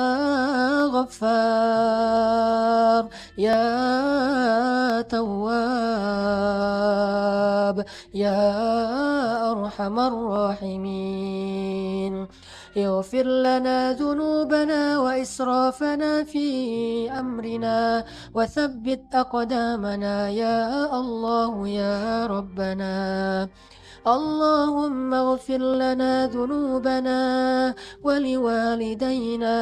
غفار يا تواب يا أرحم الراحمين. اغفر لنا ذنوبنا وإسرافنا في أمرنا وثبت أقدامنا يا الله يا ربنا. اللهم اغفر لنا ذنوبنا ولوالدينا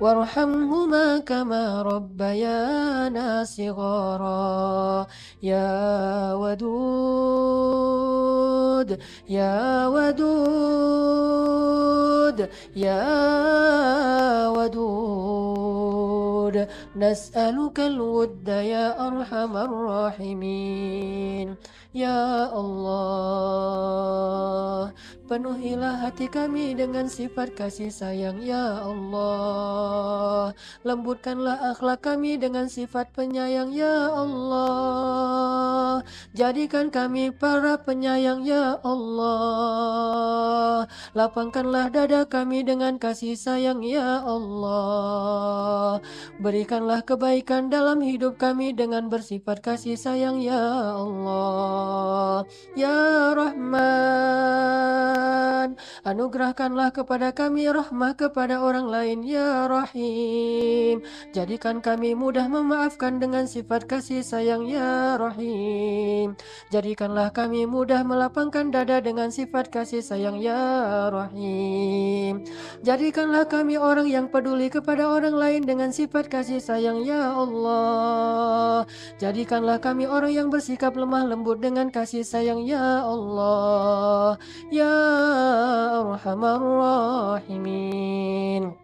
وارحمهما كما ربيانا صغارا. يا ودود يا ودود يا ودود نسألك الود يا أرحم الراحمين. Ya Allah, penuhilah hati kami dengan sifat kasih sayang ya Allah. Lembutkanlah akhlak kami dengan sifat penyayang ya Allah. Jadikan kami para penyayang ya Allah. Lapangkanlah dada kami dengan kasih sayang ya Allah. Berikanlah kebaikan dalam hidup kami dengan bersifat kasih sayang ya Allah. Ya Rahman, anugerahkanlah kepada kami rahmah kepada orang lain ya Rahim. Jadikan kami mudah memaafkan dengan sifat kasih sayang ya Rahim. Jadikanlah kami mudah melapangkan dada dengan sifat kasih sayang ya Rahim. Jadikanlah kami orang yang peduli kepada orang lain dengan sifat kasih sayang ya Allah. Jadikanlah kami orang yang bersikap lemah lembut dengan kasih sayang ya Allah. Ya Arhamar Rahimin.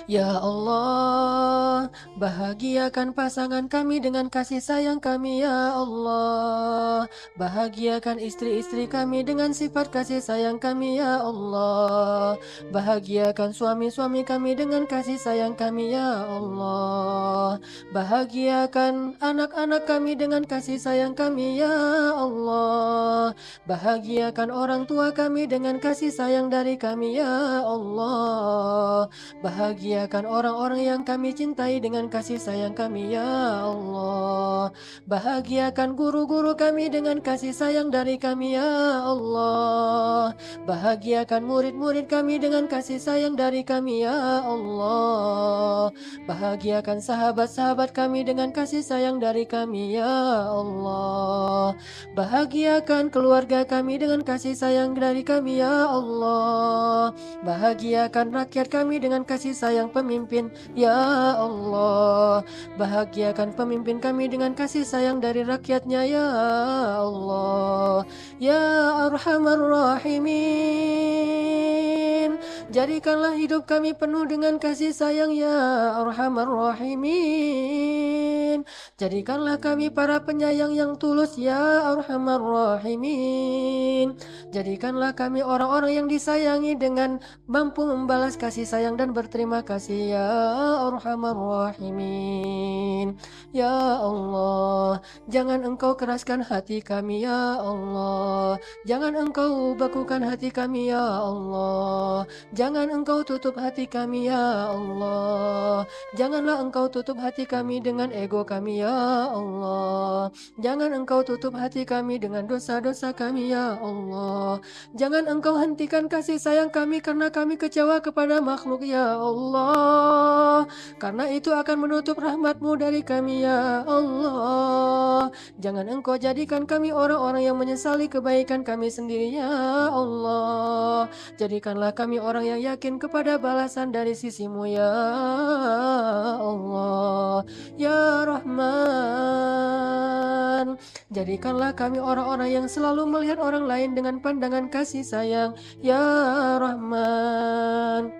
Ya Allah, bahagiakan pasangan kami dengan kasih sayang kami ya Allah. Bahagiakan istri-istri kami dengan sifat kasih sayang kami ya Allah. Bahagiakan suami-suami kami dengan kasih sayang kami ya Allah. Bahagiakan anak-anak kami dengan kasih sayang kami ya Allah. Bahagiakan orang tua kami dengan kasih sayang dari kami ya Allah. Bahagiakan orang-orang yang kami cintai dengan kasih sayang kami ya Allah. Bahagiakan guru-guru kami dengan kasih sayang dari kami ya Allah. Bahagiakan murid-murid kami dengan kasih sayang dari kami ya Allah. Bahagiakan sahabat-sahabat kami dengan kasih sayang dari kami ya Allah. Bahagiakan keluarga kami dengan kasih sayang dari kami ya Allah. Bahagiakan rakyat kami dengan kasih sayang pemimpin ya Allah. Bahagiakan pemimpin kami dengan kasih sayang dari rakyatnya ya Allah. Ya Arhamar Rahimin, jadikanlah hidup kami penuh dengan kasih sayang ya Arhamar Rahimin. Jadikanlah kami para penyayang yang tulus ya Arhamar Rahimin. Jadikanlah kami orang-orang yang disayangi dengan mampu membalas kasih sayang dan berterima kasih ya Arhamar Rahimin. Ya Allah, jangan Engkau keraskan hati kami ya Allah. Jangan Engkau bakukan hati kami ya Allah. Jangan Engkau tutup hati kami ya Allah. Janganlah Engkau tutup hati kami dengan ego kami ya Allah. Jangan Engkau tutup hati kami dengan dosa-dosa kami ya Allah. Jangan Engkau hentikan kasih sayang kami karena kami kecewa kepada makhluk ya Allah. Karena itu akan menutup rahmat-Mu dari kami ya Allah. Jangan Engkau jadikan kami orang-orang yang menyesali kebaikan kami sendiri ya Allah. Jadikanlah kami orang yang yakin kepada balasan dari sisi-Mu ya Allah. Rahman. Jadikanlah kami orang-orang yang selalu melihat orang lain dengan pandangan kasih sayang, Ya Rahman.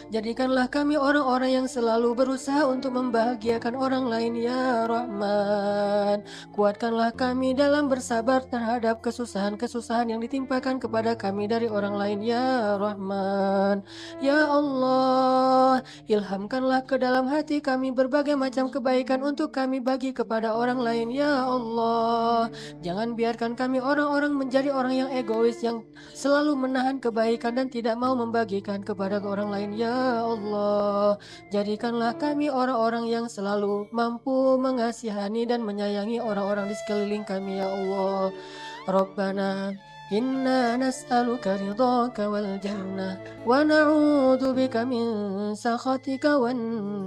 Jadikanlah kami orang-orang yang selalu berusaha untuk membahagiakan orang lain, Ya Rahman. Kuatkanlah kami dalam bersabar terhadap kesusahan-kesusahan yang ditimpakan kepada kami dari orang lain, Ya Rahman. Ya Allah, ilhamkanlah ke dalam hati kami berbagai macam kebaikan untuk kami bagi kepada orang lain, Ya Allah. Jangan biarkan kami orang-orang menjadi orang yang egois, yang selalu menahan kebaikan dan tidak mau membagikan kepada orang lain, Ya Allah. Jadikanlah kami orang-orang yang selalu mampu mengasihani dan menyayangi orang-orang di sekeliling kami, Ya Allah. Rabbana inna nas'aluka ridhaka wal jannah wa na'udzu bika min sakhatika wan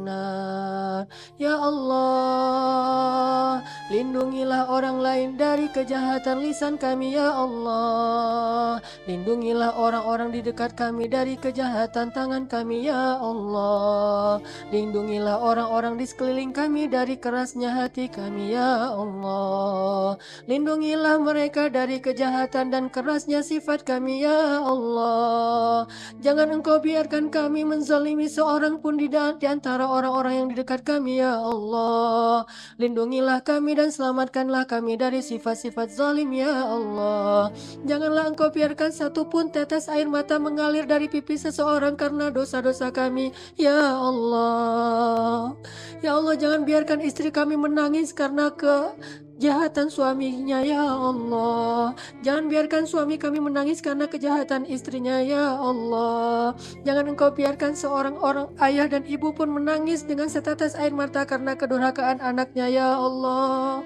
nar. Ya Allah, lindungilah orang lain dari kejahatan lisan kami, Ya Allah. Lindungilah orang-orang di dekat kami dari kejahatan tangan kami, Ya Allah. Lindungilah orang-orang di sekeliling kami dari kerasnya hati kami, Ya Allah. Lindungilah mereka dari kejahatan dan kerasnya sifat kami, Ya Allah. Jangan Engkau biarkan kami menzalimi seorang pun di antara orang-orang yang di dekat kami, Ya Allah. Lindungilah kami dan selamatkanlah kami dari sifat-sifat zalim, Ya Allah. Janganlah Engkau biarkan satu pun tetes air mata mengalir dari pipi seseorang karena dosa-dosa kami, Ya Allah. Ya Allah, jangan biarkan istri kami menangis karena kejahatan suaminya, Ya Allah. Jangan biarkan suami kami menangis karena kejahatan istrinya, Ya Allah. Jangan Engkau biarkan seorang orang ayah dan ibu pun menangis dengan setetes air mata karena kedurhakaan anaknya, Ya Allah.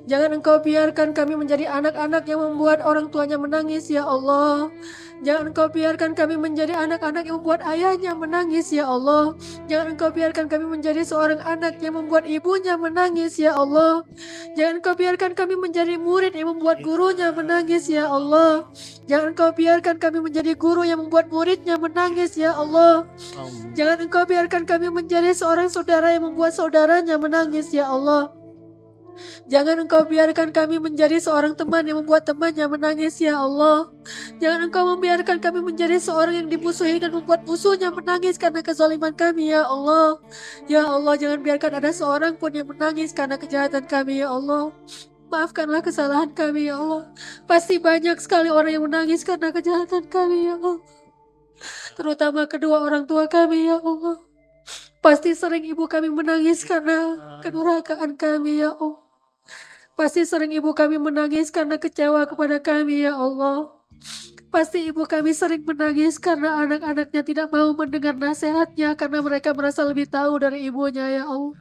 Jangan Engkau biarkan kami menjadi anak-anak yang membuat orang tuanya menangis, Ya Allah. Jangan Engkau biarkan kami menjadi anak-anak yang membuat ayahnya menangis, Ya Allah. Jangan Engkau biarkan kami menjadi seorang anak yang membuat ibunya menangis, Ya Allah. Jangan Engkau biarkan kami menjadi murid yang membuat gurunya menangis, Ya Allah. Jangan Engkau biarkan kami menjadi guru yang membuat muridnya menangis, Ya Allah. Jangan Engkau biarkan kami menjadi seorang saudara yang membuat saudaranya menangis, Ya Allah. Jangan Engkau biarkan kami menjadi seorang teman yang membuat temannya menangis, Ya Allah. Jangan Engkau membiarkan kami menjadi seorang yang dimusuhi dan membuat musuhnya menangis karena kezaliman kami, Ya Allah. Ya Allah, jangan biarkan ada seorang pun yang menangis karena kejahatan kami, Ya Allah. Maafkanlah kesalahan kami, Ya Allah. Pasti banyak sekali orang yang menangis karena kejahatan kami, Ya Allah. Terutama kedua orang tua kami, Ya Allah. Pasti sering ibu kami menangis karena kedurhakaan kami, Ya Allah. Pasti sering ibu kami menangis karena kecewa kepada kami, Ya Allah. Pasti ibu kami sering menangis karena anak-anaknya tidak mau mendengar nasihatnya karena mereka merasa lebih tahu dari ibunya, Ya Allah.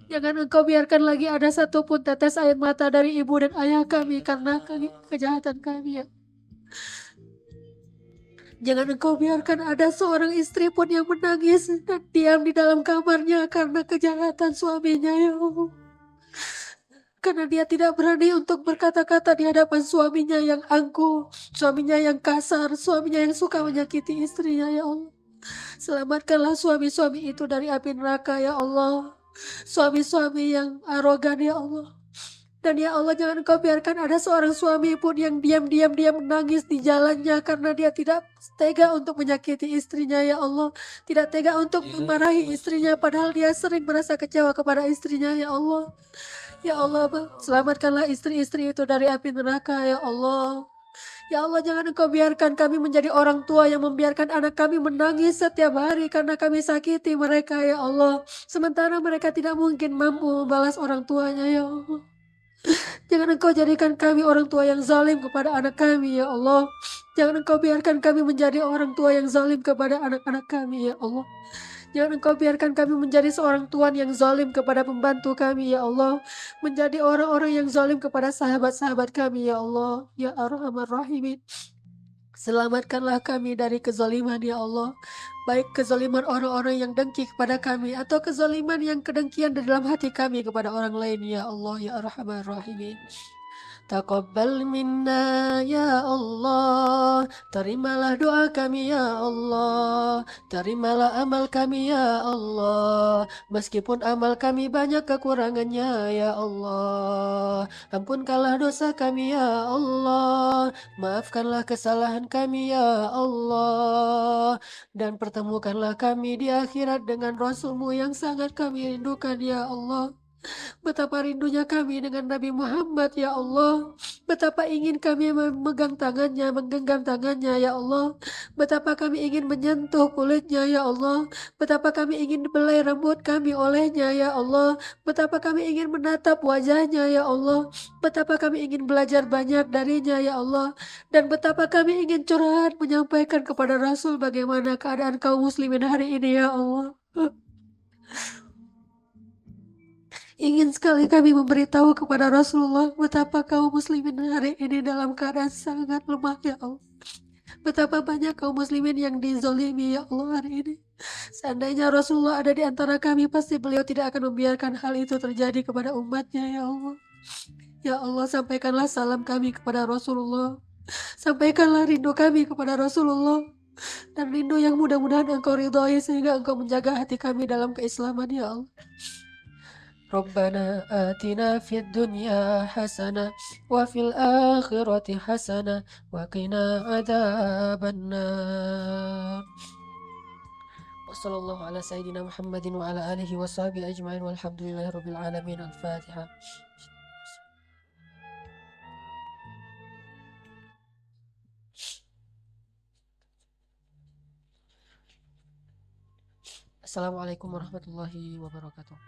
Jangan Engkau biarkan lagi ada satu pun tetes air mata dari ibu dan ayah kami karena kejahatan kami, Ya. Jangan Engkau biarkan ada seorang istri pun yang menangis dan diam di dalam kamarnya karena kejahatan suaminya, Ya Allah. Karena dia tidak berani untuk berkata-kata di hadapan suaminya yang angkuh, suaminya yang kasar, suaminya yang suka menyakiti istrinya, Ya Allah. Selamatkanlah suami-suami itu dari api neraka, Ya Allah. Suami-suami yang arogan, Ya Allah. Dan Ya Allah, jangan Engkau biarkan ada seorang suami pun yang diam-diam dia menangis di jalannya karena dia tidak tega untuk menyakiti istrinya, Ya Allah. Tidak tega untuk memarahi istrinya padahal dia sering merasa kecewa kepada istrinya, Ya Allah. Ya Allah, selamatkanlah istri-istri itu dari api neraka, Ya Allah. Ya Allah, jangan Engkau biarkan kami menjadi orang tua yang membiarkan anak kami menangis setiap hari karena kami sakiti mereka, Ya Allah. Sementara mereka tidak mungkin mampu membalas orang tuanya, Ya Allah. Jangan Engkau jadikan kami orang tua yang zalim kepada anak kami, Ya Allah. Jangan Engkau biarkan kami menjadi orang tua yang zalim kepada anak-anak kami, Ya Allah. Jangan Engkau biarkan kami menjadi seorang tuan yang zalim kepada pembantu kami, Ya Allah. Menjadi orang-orang yang zalim kepada sahabat-sahabat kami, Ya Allah. Ya Arhamar Rahimin. Selamatkanlah kami dari kezaliman, Ya Allah. Baik kezaliman orang-orang yang dengki kepada kami atau kezaliman yang kedengkian di dalam hati kami kepada orang lain, Ya Allah. Ya Arhamar Rahimin. Taqabbal minna ya Allah, terimalah doa kami ya Allah, terimalah amal kami ya Allah, meskipun amal kami banyak kekurangannya ya Allah. Ampunkanlah dosa kami ya Allah, maafkanlah kesalahan kami ya Allah, dan pertemukanlah kami di akhirat dengan Rasul-Mu yang sangat kami rindukan ya Allah. Betapa rindunya kami dengan Nabi Muhammad ya Allah. Betapa ingin kami memegang tangannya, menggenggam tangannya ya Allah. Betapa kami ingin menyentuh kulitnya ya Allah. Betapa kami ingin belai rambut kami olehnya ya Allah. Betapa kami ingin menatap wajahnya ya Allah. Betapa kami ingin belajar banyak darinya ya Allah. Dan betapa kami ingin curhat menyampaikan kepada Rasul bagaimana keadaan kaum muslimin hari ini ya Allah. Ingin sekali kami memberitahu kepada Rasulullah betapa kaum muslimin hari ini dalam keadaan sangat lemah ya Allah. Betapa banyak kaum muslimin yang dizolimi ya Allah hari ini. Seandainya Rasulullah ada di antara kami, pasti beliau tidak akan membiarkan hal itu terjadi kepada umatnya ya Allah. Ya Allah, sampaikanlah salam kami kepada Rasulullah. Sampaikanlah rindu kami kepada Rasulullah. Dan rindu yang mudah-mudahan Engkau ridhoi sehingga Engkau menjaga hati kami dalam keislaman ya Allah. ربنا آتنا في الدنيا حسنة وفي الآخرة حسنة وقنا عذاب النار وصلى الله على سيدنا محمد وعلى آله وصحبه أجمعين والحمد لله رب العالمين. الفاتحة. Assalamualaikum warahmatullahi wabarakatuh.